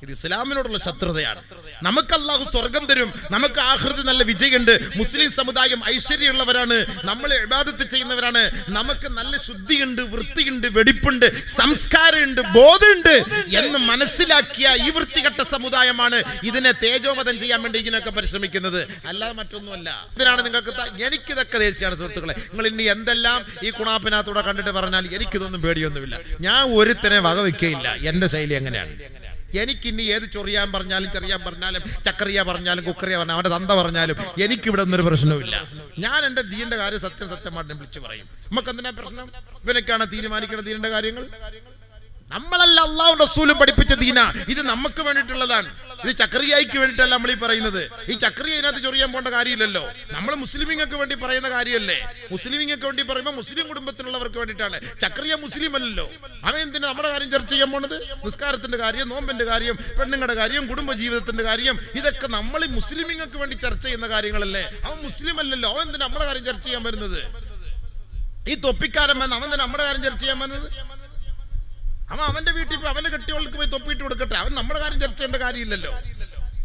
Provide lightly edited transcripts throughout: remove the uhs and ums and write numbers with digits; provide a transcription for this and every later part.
ഇത് ഇസ്ലാമിനോടുള്ള ശത്രുതയാണ്. നമുക്ക് അല്ലാഹു സ്വർഗം തരും, നമുക്ക് ആഖിറത്തിൽ നല്ല വിജയമുണ്ട്, മുസ്ലിം സമുദായം ഐശ്വര്യമുള്ളവരാണ്, നമ്മൾ ഇബാദത്ത് ചെയ്യുന്നവരാണ്, നമുക്ക് നല്ല ശുദ്ധിയുണ്ട്, വൃത്തിയുണ്ട്, വെടിപ്പുണ്ട്, സംസ്കാരമുണ്ട്, ബോധമുണ്ട് എന്ന് മനസ്സിലാക്കിയ ഈ വൃത്തികെട്ട സമുദായമാണ് ഇതിനെ തേജോവധം ചെയ്യാൻ വേണ്ടി ഇതിനൊക്കെ പരിശ്രമിക്കുന്നത്, അല്ലാതെ മറ്റൊന്നുമല്ല. ഇതിനാണ് നിങ്ങൾക്ക് എനിക്കിതൊക്കെ ദേഷ്യമാണ് സുഹൃത്തുക്കളെ. നിങ്ങൾ ഇനി എന്തെല്ലാം ഈ കുണാപ്പിനകത്തൂടെ കണ്ടിട്ട് പറഞ്ഞാൽ എനിക്കിതൊന്നും പേടിയൊന്നുമില്ല. ഞാൻ ഒരുത്തനെ വകവയ്ക്കയില്ല. എന്റെ ശൈലി എങ്ങനെയാണ്? എനിക്കിനി ഏത് ചൊറിയാൻ പറഞ്ഞാലും ചെറിയാൻ പറഞ്ഞാലും ചക്കറിയ പറഞ്ഞാലും കുക്കറിയ പറഞ്ഞാലും അവന്റെ തന്ത പറഞ്ഞാലും എനിക്കിവിടെ ഒന്നൊരു പ്രശ്നവുമില്ല. ഞാൻ എന്റെ ദീന്റെ കാര്യം സത്യമായിട്ട് വിളിച്ചു പറയും. നമുക്ക് എന്തിനാ പ്രശ്നം? ഇവനൊക്കെയാണ് തീരുമാനിക്കുന്ന ദീനിന്റെ കാര്യങ്ങൾ. നമ്മളല്ല അല്ലാഹു റസൂലും പഠിപ്പിച്ച ദീന. ഇത് നമുക്ക് വേണ്ടിയിട്ടുള്ളതാണ്. ഇത് ചക്രിയായിക്ക് വേണ്ടിയിട്ടല്ല നമ്മൾ ഈ പറയുന്നത്. ഈ ചക്രിയ ഇതിനകത്ത് ചൊറിയാൻ പോകേണ്ട കാര്യമില്ലല്ലോ. നമ്മൾ മുസ്ലിമിങ്ങൾക്ക് വേണ്ടി പറയുന്ന കാര്യമല്ലേ. മുസ്ലിമിങ്ങൾക്ക് വേണ്ടി പറയുമ്പോൾ മുസ്ലിം കുടുംബത്തിലുള്ളവർക്ക് വേണ്ടിയിട്ടാണ്. ചക്രിയ മുസ്ലിം അല്ലല്ലോ. അവൻ എന്തിനാ നമ്മുടെ കാര്യം ചർച്ച ചെയ്യാൻ പോണത്? നിസ്കാരത്തിന്റെ കാര്യം, നോമ്പിന്റെ കാര്യം, പെണ്ണുങ്ങളുടെ കാര്യം, കുടുംബ ജീവിതത്തിന്റെ കാര്യം, ഇതൊക്കെ നമ്മൾ ഈ മുസ്ലിമിങ്ങൾക്ക് വേണ്ടി ചർച്ച ചെയ്യുന്ന കാര്യങ്ങളല്ലേ. അവൻ മുസ്ലിം അല്ലല്ലോ. അവൻ എന്തിനാ നമ്മുടെ കാര്യം ചർച്ച ചെയ്യാൻ വരുന്നത്? ഈ തൊപ്പിക്കാരൻ വന്ന് അവൻ തന്നെ നമ്മുടെ കാര്യം ചർച്ച ചെയ്യാൻ വന്നത്? അവൻ അവന്റെ വീട്ടിൽ പോയി അവന്റെ കെട്ടിയോൾക്ക് പോയി തൊപ്പിയിട്ട് കൊടുക്കട്ടെ. അവൻ നമ്മുടെ കാര്യം ചർച്ച ചെയ്യേണ്ട കാര്യമില്ലല്ലോ.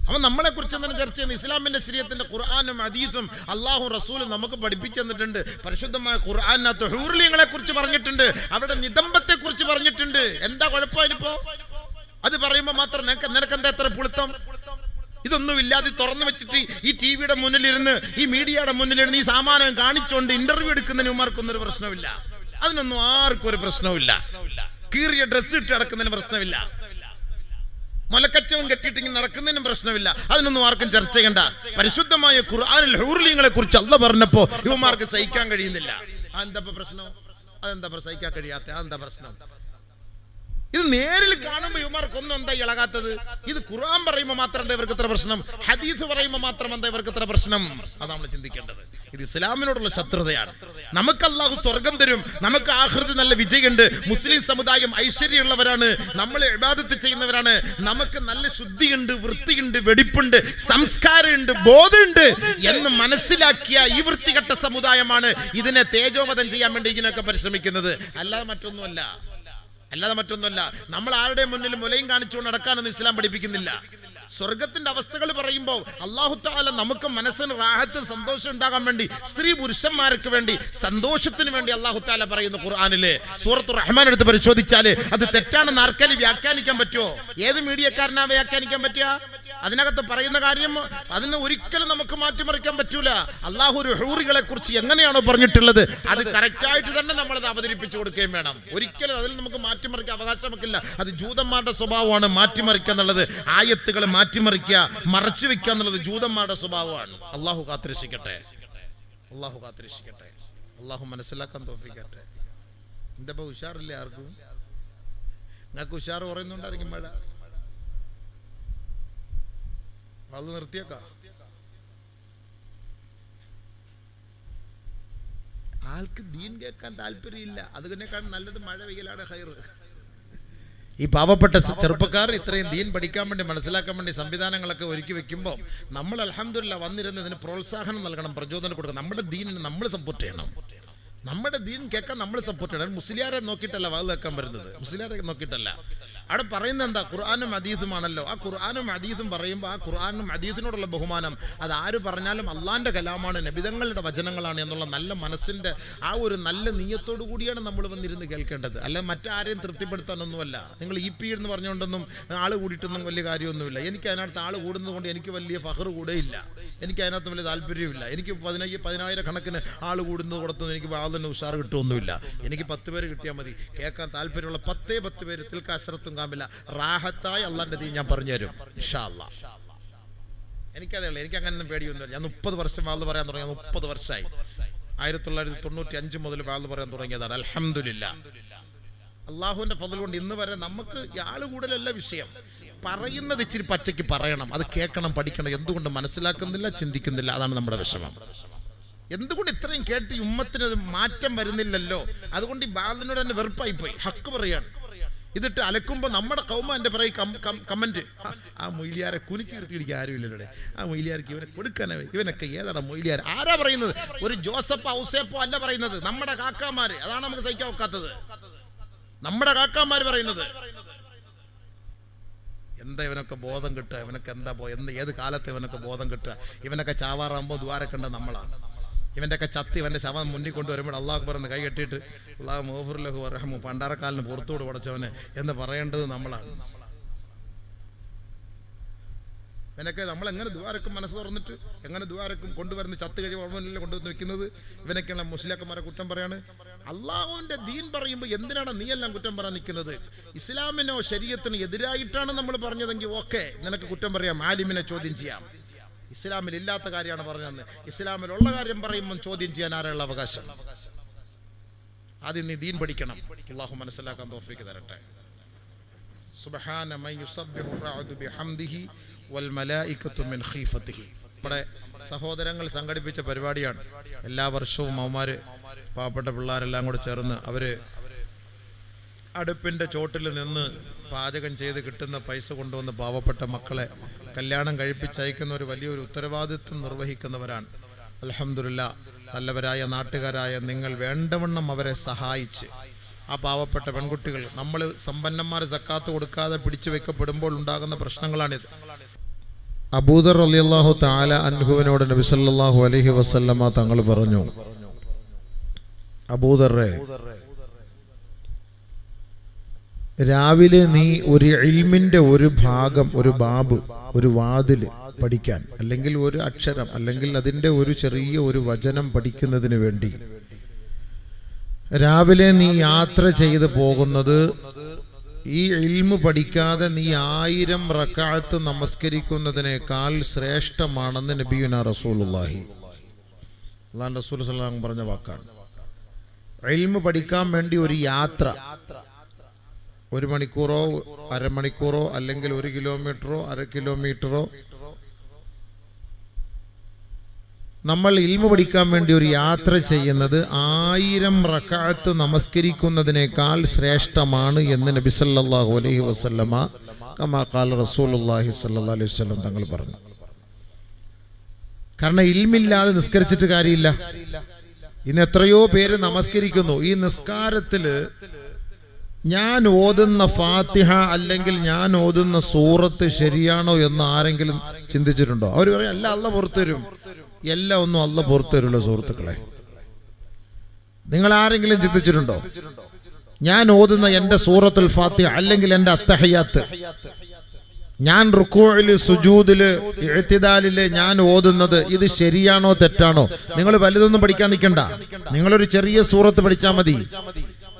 അവൻ നമ്മളെ കുറിച്ച് തന്നെ ചർച്ച ചെയ്യുന്ന ഇസ്ലാമിന്റെ ശരീഅത്തിന്റെ ഖുർആനും ഹദീസും അല്ലാഹു റസൂലും നമുക്ക് പഠിപ്പിച്ചു തന്നിട്ടുണ്ട്. പരിശുദ്ധമായ ഖുർആനിനകത്ത് ഹൂർലിങ്ങളെ കുറിച്ച് പറഞ്ഞിട്ടുണ്ട്, അവരുടെ നിതംബത്തെ കുറിച്ച് പറഞ്ഞിട്ടുണ്ട്. എന്താ കുഴപ്പമിപ്പോ? അത് പറയുമ്പോ മാത്രം നിനക്കെന്താ എത്ര പുളുത്തം? ഇതൊന്നും ഇല്ലാതെ തുറന്നു വെച്ചിട്ട് ഈ ടിവിയുടെ മുന്നിലിരുന്ന്, ഈ മീഡിയയുടെ മുന്നിലിരുന്ന് ഈ സാമാനം കാണിച്ചുകൊണ്ട് ഇന്റർവ്യൂ എടുക്കുന്നതിന് ഉമാർക്കൊന്നും ഒരു പ്രശ്നമില്ല. അതിനൊന്നും ആർക്കും ഒരു പ്രശ്നമില്ല. കീറിയ ഡ്രസ് ഇട്ട് നടക്കുന്നതിന് പ്രശ്നമില്ല. മലക്കച്ചവൻ കെട്ടിയിട്ട് നടക്കുന്നതിനും പ്രശ്നമില്ല. അതിനൊന്നും ആർക്കും ചർച്ച ചെയ്യണ്ട. പരിശുദ്ധമായ ഖുർആനിൽ ഹൂർലിങ്ങളെ കുറിച്ച് അല്ലാഹു പറഞ്ഞപ്പോ ഇവന്മാർക്ക് സഹിക്കാൻ കഴിയുന്നില്ല. അതെന്താ പ്രശ്നം? അതെന്താ സഹിക്കാൻ കഴിയാത്ത? അതെന്താ പ്രശ്നം? ഇത് നേരിൽ കാണുമ്പോ ഇവന്മാർക്കൊന്നും എന്താ ഇളകാത്തത്? ഇത് ഖുർആൻ പറയുമ്പോ മാത്രം എന്താ ഇവർക്ക് ഇത്ര പ്രശ്നം? ഹദീസ് പറയുമ്പോ മാത്രം എന്താ ഇവർക്ക് ഇത്ര പ്രശ്നം? അതാണ് നമ്മൾ ചിന്തിക്കേണ്ടത്. ഇത് ഇസ്ലാമിനോടുള്ള ശത്രുതയാണ്. നമുക്ക് അല്ലാഹു സ്വർഗം തരും, നമുക്ക് ആഖിറത്തിൽ നല്ല വിജയമുണ്ട്, മുസ്ലിം സമുദായം ഐശ്വര്യമുള്ളവരാണ്, നമ്മൾ ഇബാദത്ത് ചെയ്യുന്നവരാണ്, നമുക്ക് നല്ല ശുദ്ധിയുണ്ട്, വൃത്തിയുണ്ട്, വെടിപ്പുണ്ട്, സംസ്കാരമുണ്ട്, ബോധമുണ്ട് എന്ന് മനസ്സിലാക്കിയ ഈ വൃത്തികെട്ട സമുദായമാണ് ഇതിനെ തേജോവധം ചെയ്യാൻ വേണ്ടി ഇതിനൊക്കെ പരിശ്രമിക്കുന്നത്, അല്ലാതെ മറ്റൊന്നുമല്ല. നമ്മൾ ആരുടെ മുന്നിൽ മുലയും കാണിച്ചുകൊണ്ട് നടക്കാനൊന്നും ഇസ്ലാം പഠിപ്പിക്കുന്നില്ല. സ്വർഗത്തിന്റെ അവസ്ഥകൾ പറയുമ്പോൾ അല്ലാഹു തആല നമുക്ക് മനസ്സിന് റാഹത്ത്, സന്തോഷം ഉണ്ടാകാൻ വേണ്ടി, സ്ത്രീ പുരുഷന്മാർക്ക് വേണ്ടി, സന്തോഷത്തിന് വേണ്ടി അല്ലാഹു തആല പറയുന്നു ഖുർആനിലെ സൂറത്തുർ റഹ്മാൻ എടുത്ത് പരിശോധിച്ചാൽ അത് തെറ്റാണെന്ന് ആർക്കെങ്കിലും വ്യാഖ്യാനിക്കാൻ പറ്റുമോ? ഏത് മീഡിയക്കാരനാ വ്യാഖ്യാനിക്കാൻ പറ്റുക? അതിനകത്ത് പറയുന്ന കാര്യം അതിനെ ഒരിക്കലും നമുക്ക് മാറ്റിമറിക്കാൻ പറ്റൂല. അല്ലാഹു ഒരു ഹൂറികളെ കുറിച്ച് എങ്ങനെയാണോ പറഞ്ഞിട്ടുള്ളത് അത് കറക്റ്റായിട്ട് തന്നെ നമ്മളത് അവതരിപ്പിച്ചു കൊടുക്കുകയും വേണം. ഒരിക്കലും അതിൽ നമുക്ക് മാറ്റിമറിക്കാൻ അവകാശം വെക്കില്ല. അത് ജൂതന്മാരുടെ സ്വഭാവമാണ് മാറ്റിമറിക്കുക എന്നുള്ളത്. ആയത്തുകൾ മാറ്റിമറിക്കുക, മറച്ചു വെക്കുക എന്നുള്ളത് ജൂതന്മാരുടെ സ്വഭാവമാണ്. അല്ലാഹു കാത്തിരക്ഷിക്കട്ടെ. അല്ലാഹു മനസ്സിലാക്കാൻ തോന്നിക്കട്ടെ. എന്താ ഉഷാറില്ലേ ആർക്കും? നിങ്ങൾക്ക് ഉഷാർ പറയുന്നുണ്ടായിരിക്കും. മഴ അത് നിർത്തിയേക്കാം. ആൾക്ക് ദീൻ കേൾക്കാൻ താല്പര്യമില്ല. അതിനേക്കാൾ നല്ലത് മഴ പെയ്യലാണ് ഹൈർ. ഈ പാവപ്പെട്ട ചെറുപ്പക്കാർ ഇത്രയും ദീൻ പഠിക്കാൻ വേണ്ടി, മനസ്സിലാക്കാൻ വേണ്ടി സംവിധാനങ്ങളൊക്കെ ഒരുക്കി വെക്കുമ്പോൾ നമ്മൾ അൽഹംദുലില്ലാഹ് വന്നിരുന്ന് ഇതിന് പ്രോത്സാഹനം നൽകണം, പ്രചോദനം കൊടുക്കണം. നമ്മുടെ ദീനിനെ നമ്മൾ സപ്പോർട്ട് ചെയ്യണം. നമ്മുടെ ദീൻ കേൾക്കാൻ നമ്മൾ സപ്പോർട്ട് ചെയ്യണം. മുസ്ലിയാരെ നോക്കിയിട്ടല്ല വാത് കേൾക്കാൻ വരുന്നത്, മുസ്ലിയാരെ നോക്കിയിട്ടല്ല. അവിടെ പറയുന്നത് എന്താ? ഖുർആനും ഹദീസുമാണല്ലോ. ആ ഖുർആനും ഹദീസും പറയുമ്പോൾ ആ ഖുർആനും ഹദീസിനോടുള്ള ബഹുമാനം, അത് ആര് പറഞ്ഞാലും അള്ളാന്റെ കലാമാണ്, നബിതങ്ങളുടെ വചനങ്ങളാണ് എന്നുള്ള നല്ല മനസ്സിന്റെ ആ ഒരു നല്ല നീയത്തോടു കൂടിയാണ് നമ്മൾ വന്നിരുന്ന് കേൾക്കേണ്ടത്. അല്ല മറ്റാരെയും തൃപ്തിപ്പെടുത്താനൊന്നുമല്ല. നിങ്ങൾ ഇ പി എന്ന് പറഞ്ഞുകൊണ്ടൊന്നും ആള് കൂടിയിട്ടൊന്നും വലിയ കാര്യമൊന്നുമില്ല. എനിക്ക് അതിനകത്ത് ആള് കൂടുന്നത് കൊണ്ട് എനിക്ക് വലിയ ഫഖർ കൂടെയില്ല. എനിക്ക് അതിനകത്ത് വലിയ താല്പര്യമില്ല. എനിക്ക് 10,000 കണക്കിന് ആള് കൂടുന്നത് കൊടുത്തൊന്നും എനിക്ക് വാതിന് ഉഷാർ കിട്ടുമൊന്നുമില്ല. എനിക്ക് 10 പേര് കിട്ടിയാൽ മതി. കേൾക്കാൻ താല്പര്യമുള്ള 10 പേര് തിൽക്കാശ്രത്തും കാമില്ല റാഹത്തായി അള്ളാന്റെ ദീൻ ഞാൻ പറഞ്ഞുതരും ഇൻഷാ അല്ലാഹ്. എനിക്കതേ ഉള്ളൂ. എനിക്ക് അങ്ങനെയൊന്നും പേടിയൊന്നുമില്ല. ഞാൻ 30 വർഷം വാത് പറയാൻ തുടങ്ങിയ 30 വർഷമായി. 1995 മുതൽ വാത് പറയാൻ തുടങ്ങിയതാണ്. അൽഹംദുലില്ലാഹ്. അള്ളാഹുവിന്റെ ഫضل കൊണ്ട് ഇന്ന് വരെ നമുക്ക് ആള് കൂടുതലല്ല വിഷയം. പറയുന്നത് ഇച്ചിരി പച്ചയ്ക്ക് പറയണം, അത് കേൾക്കണം, പഠിക്കണം. എന്തുകൊണ്ട് മനസ്സിലാക്കുന്നില്ല, ചിന്തിക്കുന്നില്ല? അതാണ് നമ്മുടെ വിഷമം. എന്തുകൊണ്ട് ഇത്രയും കേട്ട് ഉമ്മത്തിന് മാറ്റം വരുന്നില്ലല്ലോ? അതുകൊണ്ട് ഈ ബാലിനോട് തന്നെ വെറുപ്പായി പോയി. ഹക്ക് പറയാണ്. ഇതിട്ട് അലക്കുമ്പോൾ നമ്മുടെ കൗമാന്റെ പറയും കമന്റ്, ആ മൊയ്ലിയാരെ കുനിച്ചിരുത്തിയിടിക്കുക ആരുമില്ലല്ലോ. ആ മൊയ്ലിയാർക്ക് ഇവനെ കൊടുക്കാനേ, ഇവനൊക്കെ ഏതാണ് മൊയ്ലിയാർ? ആരാ പറയുന്നത്? ഒരു ജോസഫ് ഔസേപ്പോ അല്ല പറയുന്നത്, നമ്മുടെ കാക്കാമാര്. അതാണ് നമുക്ക് സഹിക്കാൻ ഒക്കാത്തത്. നമ്മുടെ കാക്കാമാര് പറയുന്നത്. എന്താ ഇവനൊക്കെ ബോധം കിട്ടുക, ഇവനൊക്കെ എന്താ ഏത് കാലത്ത് ഇവനൊക്കെ ബോധം കിട്ടുക? ഇവനൊക്കെ ചാവാറാകുമ്പോൾ ദ്വാരക്കേണ്ട നമ്മളാണ്. ഇവൻ്റെയൊക്കെ ചത്തി ഇവൻ്റെ ശവം മുന്നിൽ കൊണ്ടുവരുമ്പോൾ അള്ളാഹു പറഞ്ഞ് കൈ കെട്ടിയിട്ട് അള്ളാഹു മോഫുറുലഹു റഹ്മു പണ്ടാരക്കാലിന് പുറത്തോട് പടച്ചവന് എന്ന് പറയേണ്ടത് നമ്മളാണ്. ഇവനൊക്കെ നമ്മളെങ്ങനെ ദ്വാരക്കും മനസ്സ് തുറന്നിട്ട് എങ്ങനെ ദ്വാരക്കും കൊണ്ടുവരുന്ന ചത്ത് കഴിയുമ്പോൾ മുന്നിൽ കൊണ്ടുവന്ന് വെക്കുന്നത്? ഇവനൊക്കെയാണ് മുസ്ലിയാക്കന്മാരെ കുറ്റം പറയാണ്. അള്ളാഹുവിന്റെ ദീൻ പറയുമ്പോൾ എന്തിനാണ് നീ എല്ലാം കുറ്റം പറയാൻ നിൽക്കുന്നത്? ഇസ്ലാമിനോ ശരീഅത്തിനോ എതിരായിട്ടാണ് നമ്മൾ പറഞ്ഞതെങ്കിൽ ഓക്കെ, നിനക്ക് കുറ്റം പറയാം, ആലിമിനെ ചോദ്യം ചെയ്യാം. ഇസ്ലാമിൽ ഇല്ലാത്ത കാര്യമാണ് പറഞ്ഞതെന്ന് ഇസ്ലാമിലുള്ള കാര്യം പറയുമ്പോൾ ചോദ്യം ചെയ്യാൻ ആരുള്ള അവകാശം? ആദ്യം നീ ദീൻ പഠിക്കണം. അള്ളാഹു മനസ്സിലാക്കാൻ തൗഫീഖ് തരട്ടെ. സുബ്ഹാന മൻ യുസബ്ബിഹു റഅദു ബിഹംദിഹി വൽ മലായികതു മിൻ ഖീഫതിഹി. നമ്മുടെ സഹോദരങ്ങൾ സംഘടിപ്പിച്ച പരിപാടിയാണ്. എല്ലാ വർഷവും അവന്മാര് പാവപ്പെട്ട പിള്ളേരെല്ലാം കൂടെ ചേർന്ന് അവര് അടുപ്പിന്റെ ചോട്ടിൽ നിന്ന് പാചകം ചെയ്ത് കിട്ടുന്ന പൈസ കൊണ്ടുവന്ന് പാവപ്പെട്ട മക്കളെ കല്യാണം കഴിപ്പിച്ചയക്കുന്ന ഒരു വലിയൊരു ഉത്തരവാദിത്വം നിർവഹിക്കുന്നവരാണ്. അൽഹംദുലില്ലാ, നല്ലവരായ നാട്ടുകാരായ നിങ്ങൾ വേണ്ടവണ്ണം അവരെ സഹായിച്ച് ആ പാവപ്പെട്ട പെൺകുട്ടികൾ, നമ്മൾ സമ്പന്നന്മാർ സക്കാത്ത് കൊടുക്കാതെ പിടിച്ചു വെക്കപ്പെടുമ്പോൾ ഉണ്ടാകുന്ന പ്രശ്നങ്ങളാണിത്. അബൂദർ റളിയല്ലാഹു തആല അൻഹുവിനോട് നബി സല്ലല്ലാഹു അലൈഹി വസല്ലമ തങ്ങൾ പറഞ്ഞു, അബൂദറെ, രാവിലെ നീ ഒരു ഇൽമിന്റെ ഒരു ഭാഗം, ഒരു ബാബ്, ഒരു വാതില് പഠിക്കാൻ, അല്ലെങ്കിൽ ഒരു അക്ഷരം, അല്ലെങ്കിൽ അതിൻ്റെ ഒരു ചെറിയ ഒരു വചനം പഠിക്കുന്നതിന് വേണ്ടി രാവിലെ നീ യാത്ര ചെയ്ത് പോകുന്നത് ഈ ഇൽമു പഠിക്കാതെ നീ 1000 റക്അത്ത് നമസ്കരിക്കുന്നതിനേക്കാൾ ശ്രേഷ്ഠമാണെന്ന് നബിയുനാ റസൂലുള്ളാഹി അല്ലാഹുവിന്റെ റസൂൽ സല്ലല്ലാഹു അലൈഹി വസല്ലം പറഞ്ഞ വാക്കാണ്. ഇൽമു പഠിക്കാൻ വേണ്ടി ഒരു യാത്ര, 1 മണിക്കൂറോ അരമണിക്കൂറോ അല്ലെങ്കിൽ 1 കിലോമീറ്ററോ 1/2 കിലോമീറ്ററോ നമ്മൾ ഇൽമു പഠിക്കാൻ വേണ്ടി ഒരു യാത്ര ചെയ്യുന്നത് 1000 റക്അത്ത് നമസ്കരിക്കുന്നതിനേക്കാൾ ശ്രേഷ്ഠമാണ് എന്ന് നബി സല്ലല്ലാഹു അലൈഹി വസല്ലമ കമാ ഖാല റസൂലുള്ളാഹി സ്വല്ലല്ലാഹു അലൈഹി വസല്ലം തങ്ങൾ പറഞ്ഞു. കാരണം ഇൽമില്ലാതെ നിസ്കരിച്ചിട്ട് കാര്യമില്ല. ഇന്ന് എത്രയോ പേര് നമസ്കരിക്കുന്നു. ഈ നിസ്കാരത്തില് ഞാൻ ഓതുന്ന ഫാത്തിഹ അല്ലെങ്കിൽ ഞാൻ ഓതുന്ന സൂറത്ത് ശരിയാണോ എന്ന് ആരെങ്കിലും ചിന്തിച്ചിട്ടുണ്ടോ? അവർ പറയും അല്ല, അള്ളാഹ് പുറത്തു തരും. എല്ലാം ഒന്നും അള്ളാഹ് പുറത്തു തരുമല്ലോ സുഹൃത്തുക്കളെ. നിങ്ങൾ ആരെങ്കിലും ചിന്തിച്ചിട്ടുണ്ടോ? ഞാൻ ഓതുന്ന എൻ്റെ സൂറത്തുൽ ഫാത്തിഹ അല്ലെങ്കിൽ എൻ്റെ അത്തഹിയാത്ത്, ഞാൻ റുക്കൂഇല് സുജൂദില് ഇഅ്തിദാലില് ഞാൻ ഓതുന്നത് ഇത് ശരിയാണോ തെറ്റാണോ? നിങ്ങൾ വലുതൊന്നും പഠിക്കാൻ നിൽക്കണ്ട. നിങ്ങളൊരു ചെറിയ സൂറത്ത് പഠിച്ചാൽ മതി.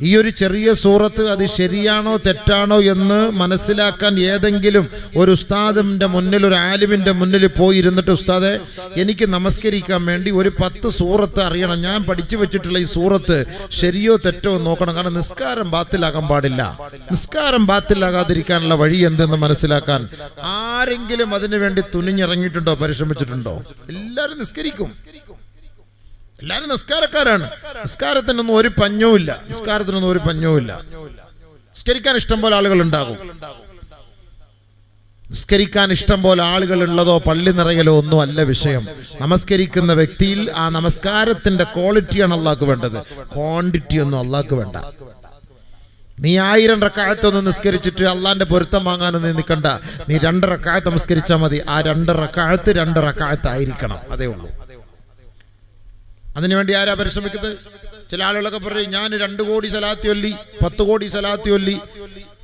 ഈ ഒരു ചെറിയ സൂറത്ത് അത് ശരിയാണോ തെറ്റാണോ എന്ന് മനസ്സിലാക്കാൻ ഏതെങ്കിലും ഒരു ഉസ്താദിന്റെ മുന്നിൽ, ഒരു ആലിമിന്റെ മുന്നിൽ പോയി ഇരുന്നിട്ട്, ഉസ്താദെ എനിക്ക് നമസ്കരിക്കാൻ വേണ്ടി ഒരു 10 സൂറത്ത് അറിയണം, ഞാൻ പഠിച്ചു വെച്ചിട്ടുള്ള ഈ സൂറത്ത് ശരിയോ തെറ്റോ നോക്കണം. കാരണം നിസ്കാരം ബാത്തിലാകാൻ പാടില്ല. നിസ്കാരം ബാത്തിലാകാതിരിക്കാനുള്ള വഴി എന്തെന്ന് മനസ്സിലാക്കാൻ ആരെങ്കിലും അതിനു വേണ്ടി തുനിഞ്ഞിറങ്ങിയിട്ടുണ്ടോ, പരിശ്രമിച്ചിട്ടുണ്ടോ? എല്ലാവരും നിസ്കരിക്കും, എല്ലാവരും നിസ്കാരക്കാരാണ്. നിസ്കാരത്തിനൊന്നും ഒരു പഞ്ഞവുമില്ല. നിസ്കാരത്തിനൊന്നും ഒരു പഞ്ഞവുമില്ല. നിസ്കരിക്കാൻ ഇഷ്ടം പോലെ ആളുകൾ ഉണ്ടാകും. നിസ്കരിക്കാൻ ഇഷ്ടം പോലെ ആളുകൾ ഉള്ളതോ പള്ളി നിറയലോ ഒന്നും അല്ല വിഷയം. നമസ്കരിക്കുന്ന വ്യക്തിയിൽ ആ നമസ്കാരത്തിന്റെ ക്വാളിറ്റിയാണ് അള്ളാഹ്ക്ക് വേണ്ടത്, ക്വാണ്ടിറ്റി ഒന്നും അള്ളാഹ്ക്ക് വേണ്ട. നീ 1000 റക്അത്തൊന്നും നിസ്കരിച്ചിട്ട് അള്ളാന്റെ പൊരുത്തം വാങ്ങാനൊന്നും നിൽക്കണ്ട. നീ 2 റക്അത്ത് നമസ്കരിച്ചാൽ മതി. ആ 2 റക്അത്ത് 2 റക്അത്ത് ആയിരിക്കണം, അതേ ഉള്ളൂ. അതിനുവേണ്ടി ആരാ പരിശ്രമിക്കുന്നത്? ചില ആളുകളൊക്കെ പറയും ഞാൻ 2 കോടി സലാത്ത് ചൊല്ലി, 10 കോടി സലാത്ത് ചൊല്ലി,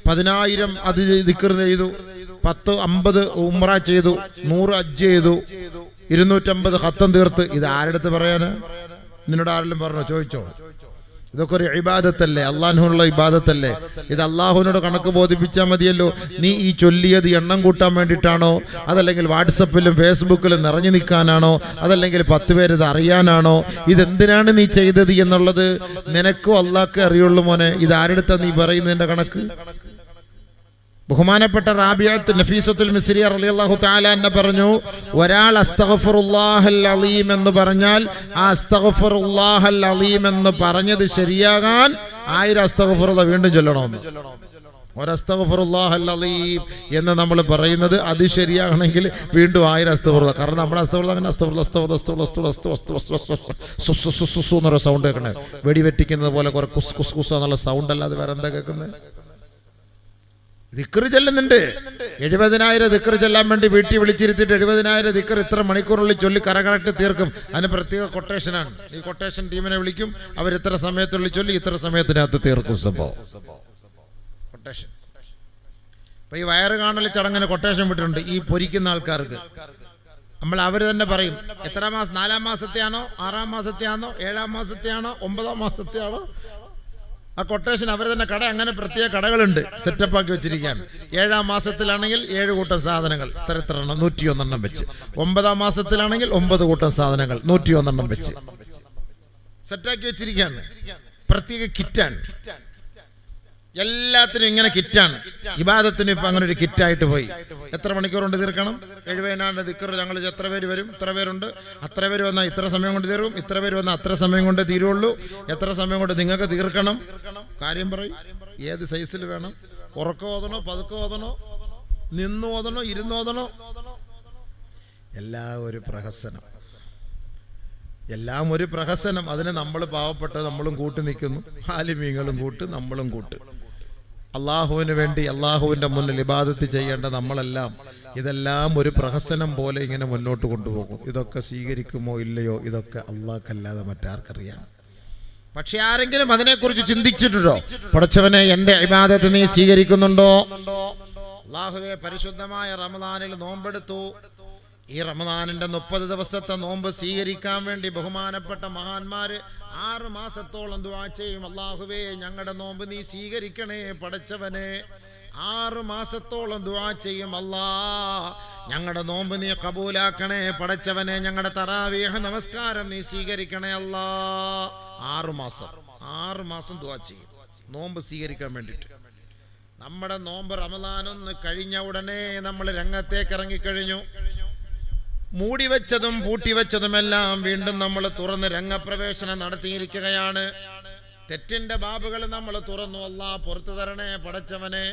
10000 അത് ദിക്ർ ചെയ്തു, 10 50 ഉംറ ചെയ്തു, 100 ഹജ്ജ് ചെയ്തു, 250 ഖത്തം തീർത്ത്. ഇത് ആരുടെ പറയാന്? നിന്നോട് ആരെങ്കിലും പറഞ്ഞോ? ചോദിച്ചോ? ഇതൊക്കെ ഒരു ഇബാദത്തല്ലേ, അള്ളാഹുവിനുള്ള ഇബാദത്തല്ലേ? ഇത് അള്ളാഹുവിനോട് കണക്ക് ബോധിപ്പിച്ചാൽ മതിയല്ലോ. നീ ഈ ചൊല്ലിയത് എണ്ണം കൂട്ടാൻ വേണ്ടിയിട്ടാണോ, അതല്ലെങ്കിൽ വാട്സപ്പിലും ഫേസ്ബുക്കിലും നിറഞ്ഞു നിൽക്കാനാണോ, അതല്ലെങ്കിൽ 10 പേര് ഇത് അറിയാനാണോ? ഇതെന്തിനാണ് നീ ചെയ്തത് എന്നുള്ളത് നിനക്കും അള്ളാഹ്ക്ക് അറിയുള്ളൂ മോനെ. ഇത് ആരെടുത്താ നീ പറയുന്നതിന്റെ കണക്ക്? ബഹുമാനപ്പെട്ട റാബിയത്ത് നഫീസത്തുൽ മിസ്രിയ റളിയല്ലാഹു തആല അൻഹ പറഞ്ഞു, ഒരാൾ അസ്തഗ്ഫിറുല്ലാഹൽ അലീം എന്ന് പറഞ്ഞാൽ ആ അസ്തഗ്ഫിറുല്ലാഹൽ അലീം എന്ന് പറഞ്ഞത് ശരിയാകാൻ 1000 അസ്തഗ്ഫിറുല്ലാഹ് വീണ്ടും ചൊല്ലണമെന്ന്. ഒരസ്തഗ്ഫിറുല്ലാഹൽ അലീം എന്ന് നമ്മൾ പറയുന്നത് അത് ശരിയാകണമെങ്കിൽ വീണ്ടും 1000 അസ്തഗ്ഫിറുല്ലാഹ്. കാരണം നമ്മുടെ അസ്തഗ്ഫിറുല്ലാഹ് അങ്ങനെ എന്നൊരു സൗണ്ട് കേൾക്കണേ. വെടിവെട്ടിക്കുന്നത് പോലെ കുറെ കുസ് കുസ് കുസ് എന്നുള്ള സൗണ്ട് അല്ലാതെ വേറെ എന്താ കേൾക്കുന്നത്? ദിക്ർ ചെല്ലുന്നുണ്ട്. 70,000 ദിക്ർ ചെല്ലാൻ വേണ്ടി വീട്ടിൽ വിളിച്ചിരുത്തിയിട്ട് 70,000 ദിക്ർ ഇത്ര മണിക്കൂറുള്ളിൽ ചൊല്ലി കറക്റ്റ് തീർക്കും. അതിന് പ്രത്യേക കൊട്ടേഷനാണ്. ഈ കൊട്ടേഷൻ ടീമിനെ വിളിക്കും, അവർ ഇത്ര സമയത്തുള്ളിൽ ചൊല്ലി ഇത്ര സമയത്തിനകത്ത് തീർക്കും സംഭവം. കൊട്ടേഷൻ. അപ്പൊ ഈ വയറ് കാണൽ ചടങ്ങിന് കൊട്ടേഷൻ വിട്ടിട്ടുണ്ട് ഈ പൊരിക്കുന്ന ആൾക്കാർക്ക്. നമ്മൾ അവർ തന്നെ പറയും എത്ര മാസം, 4-ാം മാസത്തെയാണോ 6-ാം മാസത്തെയാണോ 7-ാം മാസത്തെയാണോ 9-ാം മാസത്തെയാണോ. ആ കൊട്ടേഷൻ അവർ തന്നെ കട അങ്ങനെ പ്രത്യേക കടകളുണ്ട്, സെറ്റപ്പ് ആക്കി വെച്ചിരിക്കുകയാണ്. 7-ാം മാസത്തിലാണെങ്കിൽ 7 കൂട്ടം സാധനങ്ങൾ ഇത്ര എണ്ണം 101 എണ്ണം വെച്ച്, 9-ാം മാസത്തിലാണെങ്കിൽ 9 കൂട്ടം സാധനങ്ങൾ 101 എണ്ണം വെച്ച് സെറ്റാക്കി വെച്ചിരിക്കുകയാണ്. പ്രത്യേക കിറ്റാണ്, എല്ലാത്തിനും ഇങ്ങനെ കിറ്റാണ്. ഇബാദത്തിന് ഇപ്പൊ അങ്ങനെ ഒരു കിറ്റായിട്ട് പോയി. എത്ര മണിക്കൂർ കൊണ്ട് തീർക്കണം? 70,000 ദിക്ർ. ഞങ്ങൾ എത്ര പേര് വരും? ഇത്ര പേരുണ്ട്. അത്ര പേര് വന്നാൽ ഇത്ര സമയം കൊണ്ട് തീർക്കും, ഇത്ര പേര് വന്നാൽ അത്ര സമയം കൊണ്ട് തീരുള്ളൂ. എത്ര സമയം കൊണ്ട് നിങ്ങൾക്ക് തീർക്കണം? കാര്യം പറയും. ഏത് സൈസിൽ വേണം? ഉറക്കം ഓതണോ, പതുക്കം ഓതണോ, നിന്ന് ഓതണോ, ഇരുന്നോതണോ? എല്ലാം ഒരു പ്രഹസനം, എല്ലാം ഒരു പ്രഹസനം. അതിന് നമ്മൾ പാവപ്പെട്ട നമ്മളും കൂട്ടി നിൽക്കുന്നു, ആലിമീങ്ങളും കൂട്ട്, നമ്മളും കൂട്ട്. അള്ളാഹുവിന് വേണ്ടി അള്ളാഹുവിൻ്റെ മുന്നിൽ ഇബാദത്ത് ചെയ്യേണ്ട നമ്മളെല്ലാം ഇതെല്ലാം ഒരു പ്രഹസനം പോലെ ഇങ്ങനെ മുന്നോട്ട് കൊണ്ടുപോകും. ഇതൊക്കെ സ്വീകരിക്കുമോ ഇല്ലയോ, ഇതൊക്കെ അള്ളാഹ്ക്കല്ലാതെ മറ്റാർക്കറിയാം. പക്ഷെ ആരെങ്കിലും അതിനെക്കുറിച്ച് ചിന്തിച്ചിട്ടുണ്ടോ? പടച്ചവനെ, എൻ്റെ ഇബാദത്ത് നീ സ്വീകരിക്കുന്നുണ്ടോ? അള്ളാഹുവേ, പരിശുദ്ധമായ റമദാനിൽ നോമ്പെടുത്തു. ഈ റമദാനിന്റെ 30 ദിവസത്തെ നോമ്പ് സ്വീകരിക്കാൻ വേണ്ടി ബഹുമാനപ്പെട്ട മഹാന്മാര് 6 മാസത്തോളം ദുആ ചെയ്യും. അല്ലാഹുവേ, ഞങ്ങളുടെ നോമ്പ് നീ സ്വീകരിക്കണേ പടച്ചവനെ. 6 മാസത്തോളം ദുആ ചെയ്യും. അല്ലാ, ഞങ്ങളുടെ നോമ്പ് നീ കബൂലാക്കണേ പടച്ചവനെ. ഞങ്ങളുടെ തറാവീഹ് നമസ്കാരം നീ സ്വീകരിക്കണേ അല്ലാ. 6 മാസം ദുആ ചെയ്യും നോമ്പ് സ്വീകരിക്കാൻ വേണ്ടിയിട്ട്. നമ്മുടെ നോമ്പ് റമദാനൊന്ന് കഴിഞ്ഞ ഉടനെ നമ്മൾ രംഗത്തേക്ക് ഇറങ്ങിക്കഴിഞ്ഞു. മൂടിവെച്ചതും പൂട്ടിവെച്ചതുമെല്ലാം വീണ്ടും നമ്മൾ തുറന്ന് രംഗപ്രവേശനം നടത്തിയിരിക്കുകയാണ്. തെറ്റിന്റെ ബാബുകൾ നമ്മൾ തുറന്നു. അല്ലാഹ് പുറത്തു തരണേ പടച്ചവനെ.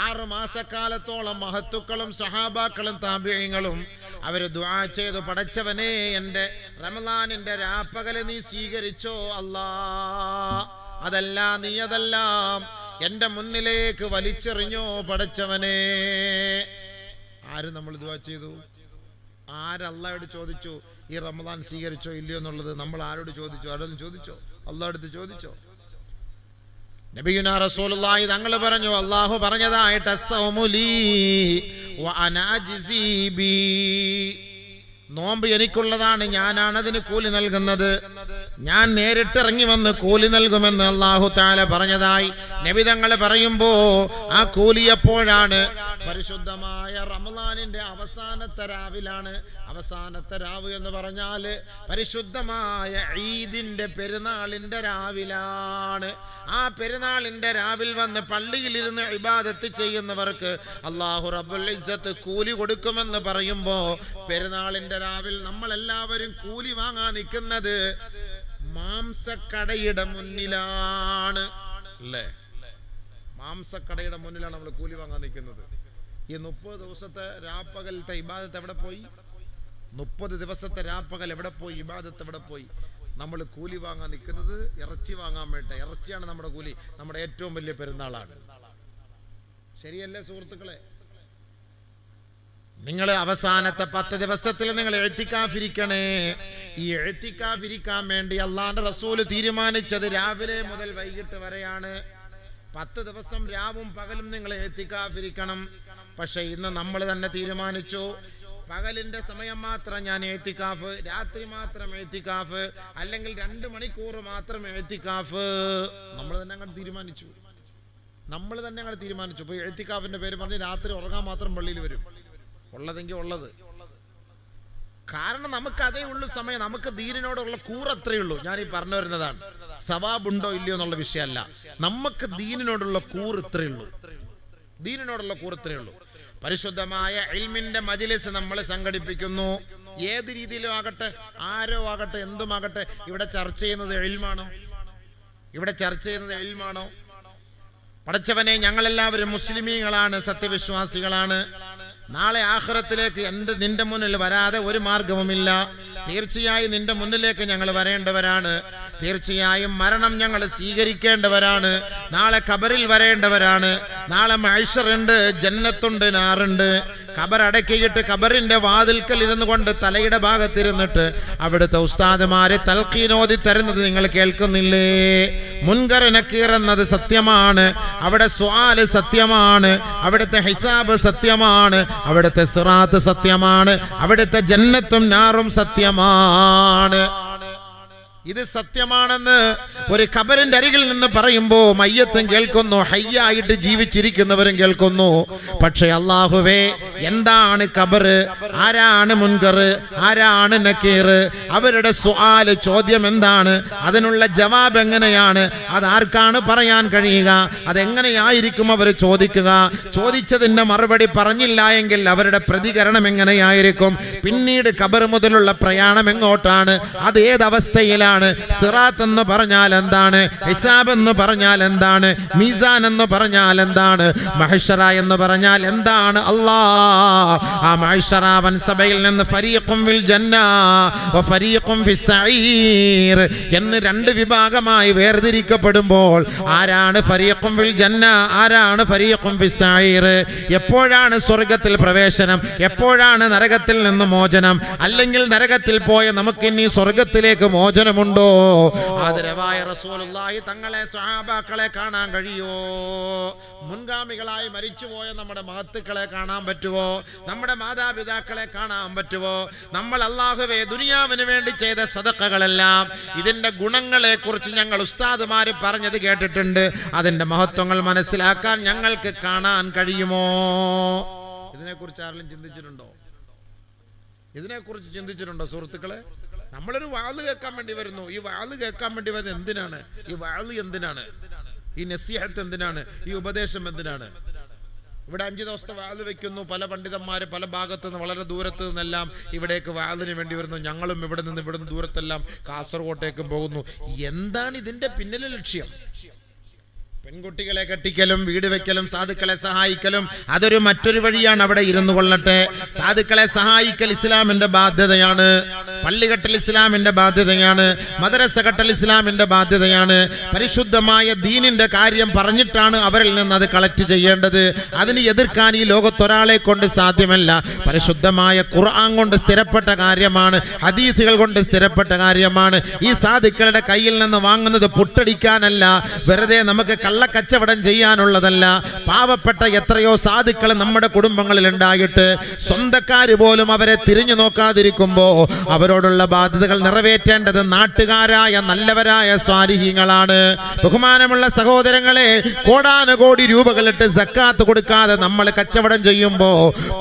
6 മാസക്കാലത്തോളം മഹത്തുക്കളും സഹാബാക്കളും താബിഈങ്ങളും അവര് ദുആ ചെയ്തു, പടച്ചവനെ, എൻ്റെ റമദാനിന്റെ രാപ്പകല് നീ സ്വീകരിച്ചോ അല്ലാ. അതെല്ലാം എൻ്റെ മുന്നിലേക്ക് വലിച്ചെറിഞ്ഞോ പടച്ചവനെ. ആര് നമ്മൾ ദുആ ചെയ്തു? ആരല്ലാഹയോട് ചോദിച്ചു ഈ റമദാൻ സ്വീകരിച്ചോ ഇല്ലയോ എന്നുള്ളത്? നമ്മൾ ആരോട് ചോദിച്ചു? ആരോടും ചോദിച്ചോ? അല്ലാഹുവോട് ചോദിച്ചോ? നബിയുനാ റസൂലുള്ളാഹി തങ്ങൾ പറഞ്ഞു, അല്ലാഹു പറഞ്ഞതായിട്ട് അസ്സൗമു ലീ വ അനാ അജ്സീ ബി. നോമ്പ് എനിക്കുള്ളതാണ്, ഞാനാണ് അതിന് കൂലി നൽകുന്നത്. ഞാൻ നേരിട്ടിറങ്ങി വന്ന് കൂലി നൽകുമെന്ന് അല്ലാഹു തആല പറഞ്ഞതായി നബി തങ്ങൾ പറയുമ്പോ ആ കൂലി എപ്പോഴാണ്? പരിശുദ്ധമായ റമദാനിന്റെ അവസാനത്തെ രാവിലാണ്. അവസാനത്തെ രാവ് എന്ന് പറഞ്ഞാൽ പരിശുദ്ധമായ ഈദിന്റെ പെരുന്നാളിന്റെ രാവിലാണ്. ആ പെരുന്നാളിന്റെ രാവിൽ വന്ന് പള്ളിയിലിരുന്ന് ഇബാദത്ത് ചെയ്യുന്നവർക്ക് അല്ലാഹു റബ്ബുൽ ഇസ്സത്ത് കൂലി കൊടുക്കുമെന്ന് പറയുമ്പോ പെരുന്നാളിന്റെ രാവിൽ നമ്മളെല്ലാവരും കൂലി വാങ്ങാൻ നിൽക്കുന്നത് മാംസക്കടയുടെ മുന്നിലാണ് അല്ലേ? മാംസക്കടയുടെ മുന്നിലാണ് നമ്മൾ കൂലി വാങ്ങാൻ നിൽക്കുന്നത്. ഈ 30 ദിവസത്തെ രാപ്പകലത്തെ ഇബാദത്ത് എവിടെ പോയി? 30 ദിവസത്തെ രാപ്പകൽ എവിടെ പോയി? ഇബാദത്ത് എവിടെ പോയി? നമ്മൾ കൂലി വാങ്ങാൻ നിൽക്കുന്നത് ഇറച്ചി വാങ്ങാൻ വേണ്ടി. ഇറച്ചിയാണ് നമ്മുടെ കൂലി. നമ്മുടെ ഏറ്റവും വലിയ പെരുന്നാളാണ്. ശരിയല്ലേ സുഹൃത്തുക്കളെ? നിങ്ങൾ അവസാനത്തെ 10 ദിവസത്തിൽ നിങ്ങൾ എഴുത്തിക്കാഫിരിക്കണേ. ഈ എഴുത്തിക്കാഫിരിക്കാൻ വേണ്ടി അള്ളാന്റെ റസൂല് തീരുമാനിച്ചത് രാവിലെ മുതൽ വൈകിട്ട് വരെയാണ്. 10 ദിവസം രാവും പകലും നിങ്ങൾ എഴുത്തിക്കാഫിരിക്കണം. പക്ഷെ ഇന്ന് നമ്മൾ തന്നെ തീരുമാനിച്ചു, പകലിന്റെ സമയം മാത്രം ഞാൻ എഴുത്തിക്കാഫ്, രാത്രി മാത്രം എഴുത്തിക്കാഫ്, അല്ലെങ്കിൽ 2 മണിക്കൂർ മാത്രം എഴുത്തിക്കാഫ്. നമ്മൾ തന്നെ അങ്ങോട്ട് തീരുമാനിച്ചു. ഇപ്പൊ എഴുത്തിക്കാഫിന്റെ പേര് പറഞ്ഞ് രാത്രി ഉറങ്ങാൻ മാത്രം പള്ളിയിൽ വരും. ഉള്ളതെങ്കിൽ ഉള്ളത്. കാരണം നമുക്ക് അതേ ഉള്ളു സമയം. നമുക്ക് ദീനിനോടുള്ള കൂറ് അത്രയേ ഉള്ളൂ. ഞാൻ ഈ പറഞ്ഞു വരുന്നതാണ്, സവാബുണ്ടോ ഇല്ലയോ എന്നുള്ള വിഷയമല്ല. നമുക്ക് ദീനിനോടുള്ള കൂറ് ഇത്രയേ ഉള്ളൂ. പരിശുദ്ധമായ ഇൽമിന്റെ മജ്‌ലിസ് നമ്മൾ സംഘടിപ്പിക്കുന്നു. ഏത് രീതിയിലും ആകട്ടെ, ആരോ ആകട്ടെ, എന്തുമാകട്ടെ, ഇവിടെ ചർച്ച ചെയ്യുന്നത് ഇൽമാണോ? പടച്ചവനെ, ഞങ്ങളെല്ലാവരും മുസ്ലിമീങ്ങളാണ്, സത്യവിശ്വാസികളാണ്. നാളെ ആഖിറത്തിലേക്ക് നിന്റെ മുന്നിൽ വരാതെ ഒരു മാർഗവുമില്ല. തീർച്ചയായും നിന്റെ മുന്നിലേക്ക് ഞങ്ങൾ വരേണ്ടവരാണ്. തീർച്ചയായും മരണം ഞങ്ങൾ സ്വീകരിക്കേണ്ടവരാണ്. നാളെ ഖബറിൽ വരേണ്ടവരാണ്. നാളെ മഹ്ശറുണ്ട്, ജന്നത്തുണ്ട്, നാറുണ്ട്. ഖബർ അടക്കിയിട്ട് ഖബറിന്റെ വാതിൽക്കൽ ഇരുന്നു കൊണ്ട് തലയുടെ ഭാഗത്തിരുന്നിട്ട് അവിടുത്തെ ഉസ്താദുമാരെ തൽഖീനോദി തരുന്നത് നിങ്ങൾ കേൾക്കുന്നില്ലേ? മുൻകർ നക്കീർ എന്നത് സത്യമാണ്. അവിടെ സുആല് സത്യമാണ്. അവിടുത്തെ ഹിസാബ് സത്യമാണ്. അവിടുത്തെ സിറാത്ത് സത്യമാണ്. അവിടുത്തെ ജന്നത്തും നാറും സത്യമാണ്. ഇത് സത്യമാണെന്ന് ഒരു ഖബറിന്റെ അരികിൽ നിന്ന് പറയുമ്പോൾ മയ്യത്തും കേൾക്കുന്നു, ഹയ്യായിട്ട് ജീവിച്ചിരിക്കുന്നവരും കേൾക്കുന്നു. പക്ഷേ അല്ലാഹുവേ, എന്താണ് ഖബർ? ആരാണ് മുൻകർ? ആരാണ് നക്കീർ? അവരുടെ സുആല്, ചോദ്യം എന്താണ്? അതിനുള്ള ജവാബ് എങ്ങനെയാണ്? അതാർക്കാണ് പറയാൻ കഴിയുക? അതെങ്ങനെയായിരിക്കും അവർ ചോദിക്കുക? ചോദിച്ചതിന്റെ മറുപടി പറഞ്ഞില്ല എങ്കിൽ അവരുടെ പ്രതികരണം എങ്ങനെയായിരിക്കും? പിന്നീട് ഖബർ മുതലുള്ള പ്രയാണം എങ്ങോട്ടാണ്? അത് ഏതവസ്ഥയിലാണ്? സിറാത്ത് എന്ന് പറഞ്ഞാൽ എന്താണ്? ഹിസാബ് എന്ന് പറഞ്ഞാൽ എന്താണ്? മീസാൻ എന്ന് പറഞ്ഞാൽ എന്താണ്? മഹ്ശറ എന്ന് പറഞ്ഞാൽ എന്താണ്? ആ മഹ്ശറ വൻസബയിൽ നിന്ന് ഫരീഖും ഫിൽ ജന്ന വ ഫരീഖും ഫിസ് സഈർ എന്ന് രണ്ട് വിഭാഗമായി വേർതിരിക്കപ്പെടുമ്പോൾ ആരാണ് ഫരീഖും ഫിൽ ജന്ന, ആരാണ് ഫരീഖും ഫിസ് സഈർ? എപ്പോഴാണ് സ്വർഗ്ഗത്തിൽ പ്രവേശനം? എപ്പോഴാണ് നരകത്തിൽ നിന്ന് മോചനം? അല്ലെങ്കിൽ നരകത്തിൽ പോയ നമുക്കിനി സ്വർഗ്ഗത്തിലേക്ക് മോചനം ഉണ്ടോ? ആദരവായ റസൂലുള്ളാഹി തങ്ങളെ സ്വഹാബാക്കളെ കാണാൻ കഴിയോ? മുൻഗാമികളായി മരിച്ചുപോയ നമ്മുടെ മഹത്തുക്കളെ കാണാൻ പറ്റുമോ? നമ്മുടെ മാതാപിതാക്കളെ കാണാൻ പറ്റുമോ? നമ്മൾ അല്ലാഹുവേ ദുനിയാവിന് വേണ്ടി ചെയ്ത സദഖകളെല്ലാം ഇതിന്റെ ഗുണങ്ങളെ കുറിച്ച് ഞങ്ങൾ ഉസ്താദുമാര് പറഞ്ഞത് കേട്ടിട്ടുണ്ട്. അതിന്റെ മഹത്വങ്ങൾ മനസ്സിലാക്കാൻ ഞങ്ങൾക്ക് കാണാൻ കഴിയുമോ? ഇതിനെക്കുറിച്ച് ആരെങ്കിലും ചിന്തിച്ചിട്ടുണ്ടോ? ഇതിനെക്കുറിച്ച് ചിന്തിച്ചിട്ടുണ്ടോ സുഹൃത്തുക്കളെ? നമ്മളൊരു വാള് കേൾക്കാൻ വേണ്ടി വരുന്നു. ഈ വാള് കേൾക്കാൻ വേണ്ടി വരുന്നത് എന്തിനാണ്? ഈ വാള് എന്തിനാണ്? ഈ നസീഹത്ത് എന്തിനാണ്? ഈ ഉപദേശം എന്തിനാണ്? ഇവിടെ 5 ദിവസത്തെ വാള് വെക്കുന്നു. പല പണ്ഡിതന്മാര് പല ഭാഗത്തു നിന്ന്, വളരെ ദൂരത്ത് നിന്നെല്ലാം ഇവിടേക്ക് വാളിന് വേണ്ടി വരുന്നു. ഞങ്ങളും ഇവിടുന്ന് ദൂരത്തെല്ലാം കാസർഗോട്ടേക്കും പോകുന്നു. എന്താണ് ഇതിന്റെ പിന്നിലെ ലക്ഷ്യം? പെൺകുട്ടികളെ കെട്ടിക്കലും വീട് വെക്കലും സാധുക്കളെ സഹായിക്കലും അതൊരു മറ്റൊരു വഴിയാണ്. അവിടെ ഇരുന്നു കൊള്ളട്ടെ. സാധുക്കളെ സഹായിക്കൽ ഇസ്ലാമിന്റെ ബാധ്യതയാണ്. പള്ളികെട്ടൽ ഇസ്ലാമിന്റെ ബാധ്യതയാണ്. മദ്രസ കെട്ടൽ ഇസ്ലാമിന്റെ ബാധ്യതയാണ്. പരിശുദ്ധമായ ദീനിന്റെ കാര്യം പറഞ്ഞിട്ടാണ് അവരിൽ നിന്ന് അത് കളക്ട് ചെയ്യേണ്ടത്. അതിന് എതിർക്കാൻ ഈ ലോകത്തൊരാളെ കൊണ്ട് സാധ്യമല്ല. പരിശുദ്ധമായ ഖുർആൻ കൊണ്ട് സ്ഥിരപ്പെട്ട കാര്യമാണ്. ഹദീസുകൾ കൊണ്ട് സ്ഥിരപ്പെട്ട കാര്യമാണ്. ഈ സാധുക്കളുടെ കയ്യിൽ നിന്ന് വാങ്ങുന്നത് പുട്ടടിക്കാനല്ല, വെറുതെ നമുക്ക് കള്ളക്കച്ചവടം ചെയ്യാനുള്ളതല്ല. പാവപ്പെട്ട എത്രയോ സാധുക്കൾ നമ്മുടെ കുടുംബങ്ങളിൽ ഉണ്ടായിട്ട് സ്വന്തക്കാര് പോലും അവരെ തിരിഞ്ഞു നോക്കാതിരിക്കുമ്പോ അവരോടുള്ള ബാധ്യതകൾ നിറവേറ്റേണ്ടത് നാട്ടുകാരായ നല്ലവരായ സ്വാലിഹീങ്ങളാണ്. ബഹുമാനമുള്ള സഹോദരങ്ങളെ, കോടാനുകോടി രൂപകളിട്ട് സക്കാത്ത് കൊടുക്കാതെ നമ്മൾ കച്ചവടം ചെയ്യുമ്പോ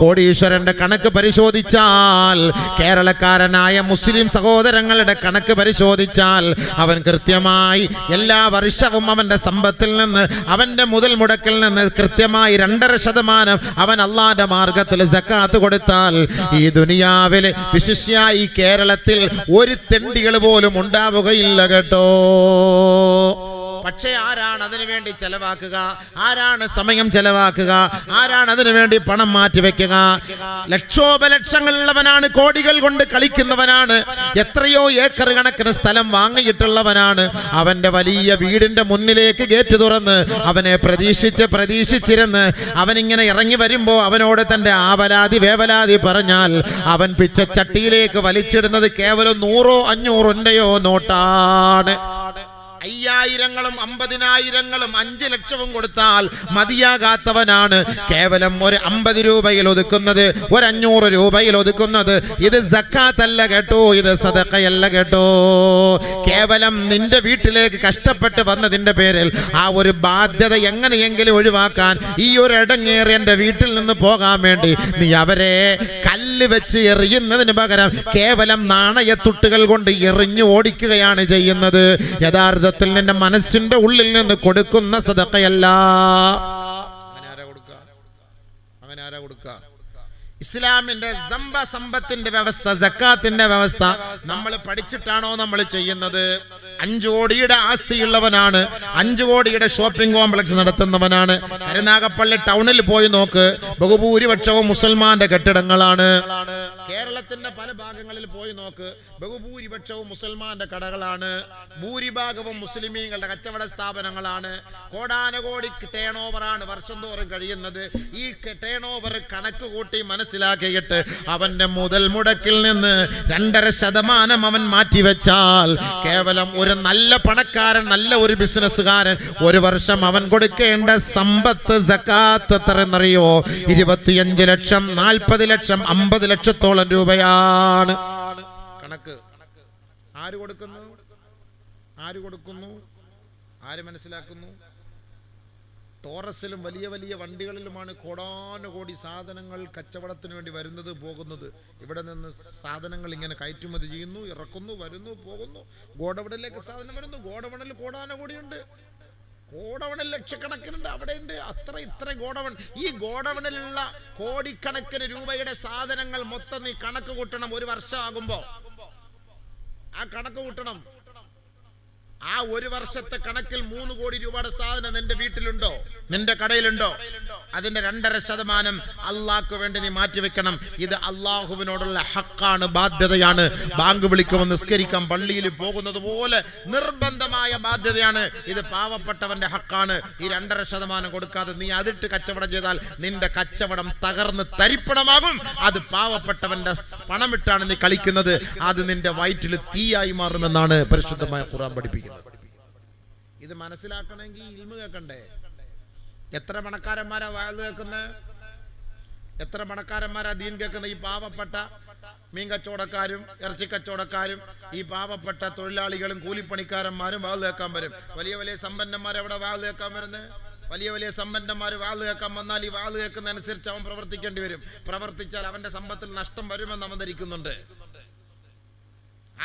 കോടീശ്വരന്റെ കണക്ക് പരിശോധിച്ചാൽ, കേരളക്കാരനായ മുസ്ലിം സഹോദരങ്ങളുടെ കണക്ക് പരിശോധിച്ചാൽ അവൻ കൃത്യമായി എല്ലാ വർഷവും അവന്റെ സമ്പത്തിൽ നിന്ന്, അവന്റെ മുതൽ മുടക്കിൽ നിന്ന് കൃത്യമായി 2.5% അവൻ അള്ളാന്റെ മാർഗത്തിൽ സക്കാത്ത് കൊടുത്താൽ ഈ ദുനിയാവിൽ വിശിഷ്യ ഈ കേരളത്തിൽ ഒരു തെണ്ടികൾ പോലും ഉണ്ടാവുകയില്ല കേട്ടോ. പക്ഷേ ആരാണ് അതിനു വേണ്ടി ചെലവാക്കുക? ആരാണ് സമയം ചെലവാക്കുക? ആരാണ് അതിനു വേണ്ടി പണം മാറ്റിവെക്കുക? ലക്ഷോപലക്ഷങ്ങളുള്ളവനാണ്, കോടികൾ കൊണ്ട് കളിക്കുന്നവനാണ്, എത്രയോ ഏക്കർ കണക്കിന് സ്ഥലം വാങ്ങിയിട്ടുള്ളവനാണ്. അവന്റെ വലിയ വീടിന്റെ മുന്നിലേക്ക് ഗേറ്റ് തുറന്ന് അവനെ പ്രതീക്ഷിച്ചിരുന്ന് അവനിങ്ങനെ ഇറങ്ങി വരുമ്പോ അവനോട് തന്റെ ആവലാതി വേവലാതി പറഞ്ഞാൽ അവൻ പിച്ചച്ചട്ടിയിലേക്ക് വലിച്ചിടുന്നത് കേവലം 100 500 നോട്ടാണ്. 5000ങ്ങളും 50,000ങ്ങളും 5 ലക്ഷവും കൊടുത്താൽ മതിയാകാത്തവനാണ് കേവലം ഒരു 50 രൂപയിൽ ഒതുക്കുന്നത്, ഒരു 500 രൂപയിൽ ഒതുക്കുന്നത്. ഇത് സക്കാത്തല്ല കേട്ടോ, ഇത് സദഖയല്ല കേട്ടോ. കേവലം നിന്റെ വീട്ടിലേക്ക് കഷ്ടപ്പെട്ട് വന്നതിന്റെ പേരിൽ ആ ഒരു ബാധ്യത എങ്ങനെയെങ്കിലും ഒഴിവാക്കാൻ, ഈ ഒരു ഇടങ്ങേറി എന്റെ വീട്ടിൽ നിന്ന് പോകാൻ വേണ്ടി നീ അവരെ കല്ല് വെച്ച് എറിയുന്നതിന് പകരം കേവലം നാണയത്തുട്ടുകൾ കൊണ്ട് എറിഞ്ഞു ഓടിക്കുകയാണ് ചെയ്യുന്നത്. യഥാർത്ഥ നിന്റെ മനസ്സിന്റെ ഉള്ളിൽ നിന്ന് കൊടുക്കുന്ന സദഖയല്ല. അങ്ങനെ ആരാ കൊടുക്കുക? ഇസ്ലാമിന്റെ സമ്പത്തിന്റെ വ്യവസ്ഥ, സക്കാത്തിന്റെ വ്യവസ്ഥ നമ്മൾ പഠിച്ചിട്ടാണോ നമ്മൾ ചെയ്യുന്നത്? 5 കോടിയുടെ ആസ്തിയുള്ളവനാണ്, 5 കോടിയുടെ ഷോപ്പിംഗ് കോംപ്ലക്സ് നടത്തുന്നവനാണ്. കരുനാഗപ്പള്ളി ടൗണിൽ പോയി നോക്ക്, ബഹുഭൂരിപക്ഷവും മുസൽമാന്റെ കെട്ടിടങ്ങളാണ്. കേരളത്തിന്റെ പല ഭാഗങ്ങളിൽ പോയി നോക്ക്, ബഹുഭൂരിപക്ഷവും മുസൽമാന്റെ കടകളാണ്, ഭൂരിഭാഗവും മുസ്ലിമീങ്ങളുടെ കച്ചവട സ്ഥാപനങ്ങളാണ്. കോടാനകോടി ടേൺ ഓവറാണ് വർഷം തോറും കഴിയുന്നത്. ഈ ടേൺ ഓവർ കണക്ക് കൂട്ടി മനസ്സിലാക്കിയിട്ട് അവന്റെ മുതൽ മുടക്കിൽ നിന്ന് 2.5% അവൻ മാറ്റിവെച്ചാൽ കേവലം ഒരു നല്ല പണക്കാരൻ, നല്ല ഒരു ബിസിനസ്സുകാരൻ ഒരു വർഷം അവൻ കൊടുക്കേണ്ട സമ്പത്ത് സക്കാത്ത് എത്രയെന്നറിയോ? 25 ലക്ഷം, 40 ലക്ഷം, 50 ലക്ഷത്തോളം രൂപയാണ് കണക്ക്. ആര് കൊടുക്കുന്നു? ആര് മനസ്സിലാക്കുന്നു? ടോറസിലും വലിയ വലിയ വണ്ടികളിലുമാണ് കോടാനുകോടി സാധനങ്ങൾ കച്ചവടത്തിന് വേണ്ടി വരുന്നത്, പോകുന്നത്. ഇവിടെ നിന്ന് സാധനങ്ങൾ ഇങ്ങനെ കയറ്റുമതി ചെയ്യുന്നു, ഇറക്കുന്നു, വരുന്നു, പോകുന്നു. ഗോഡൌണിലേക്ക് സാധനം വരുന്നു. ഗോഡൌണിൽ കോടാനുകോടിയുണ്ട്, ഗോഡൌണിൽ ലക്ഷക്കണക്കിനുണ്ട്, അവിടെയുണ്ട് ഇത്ര ഗോഡൌൺ. ഈ ഗോഡൌണിലുള്ള കോടിക്കണക്കിന് രൂപയുടെ സാധനങ്ങൾ മൊത്തം നീ കണക്ക് കൂട്ടണം. ഒരു വർഷമാകുമ്പോ ആ കണക്ക് കൂട്ടണം. ആ ഒരു വർഷത്തെ കണക്കിൽ 3 കോടി രൂപയുടെ സാധനം നിന്റെ വീട്ടിലുണ്ടോ, നിന്റെ കടയിലുണ്ടോ? അതിന്റെ 2.5% അള്ളാഹ്ക്ക് വേണ്ടി നീ മാറ്റിവെക്കണം. ഇത് അള്ളാഹുവിനോടുള്ള ഹക്കാണ്, ബാധ്യതയാണ്. ബാങ്ക് വിളിക്കുമ്പോൾ നിസ്കരിക്കാൻ പള്ളിയിൽ പോകുന്നത് പോലെ നിർബന്ധമായ ബാധ്യതയാണ്. ഇത് പാവപ്പെട്ടവന്റെ ഹക്കാണ്. ഈ 2.5% കൊടുക്കാതെ നീ അതിട്ട് കച്ചവടം ചെയ്താൽ നിന്റെ കച്ചവടം തകർന്ന് തരിപ്പണമാകും. അത് പാവപ്പെട്ടവന്റെ പണമിട്ടാണ് നീ കളിക്കുന്നത്. അത് നിന്റെ വയറ്റിൽ തീയായി മാറുമെന്നാണ് പരിശുദ്ധമായ ഖുർആൻ പഠിപ്പിക്കുന്നത്. ഇത് മനസ്സിലാക്കണമെങ്കിൽ ഇൽമു കേൾക്കണ്ടേ? എത്ര പണക്കാരന്മാരാ വാഴ കേൾക്കുന്നത്? എത്ര പണക്കാരന്മാരാ ദീൻ കേൾക്കുന്നത്? ഈ പാവപ്പെട്ട മീൻ കച്ചവടക്കാരും ഇറച്ചി കച്ചവടക്കാരും ഈ പാവപ്പെട്ട തൊഴിലാളികളും കൂലിപ്പണിക്കാരന്മാരും വാഴ കേൾക്കാൻ വരും. വലിയ വലിയ സമ്പന്നന്മാർ എവിടെ വാഴ കേൾക്കാൻ വരുന്നത്? വലിയ വലിയ സമ്പന്നന്മാർ വാഴ കേൾക്കാൻ വന്നാൽ ഈ വാഴ കേൾക്കുന്നതനുസരിച്ച് അവൻ പ്രവർത്തിക്കേണ്ടി വരും. പ്രവർത്തിച്ചാൽ അവന്റെ സമ്പത്തിൽ നഷ്ടം വരുമെന്ന് അവൻ ധരിക്കുന്നുണ്ട്.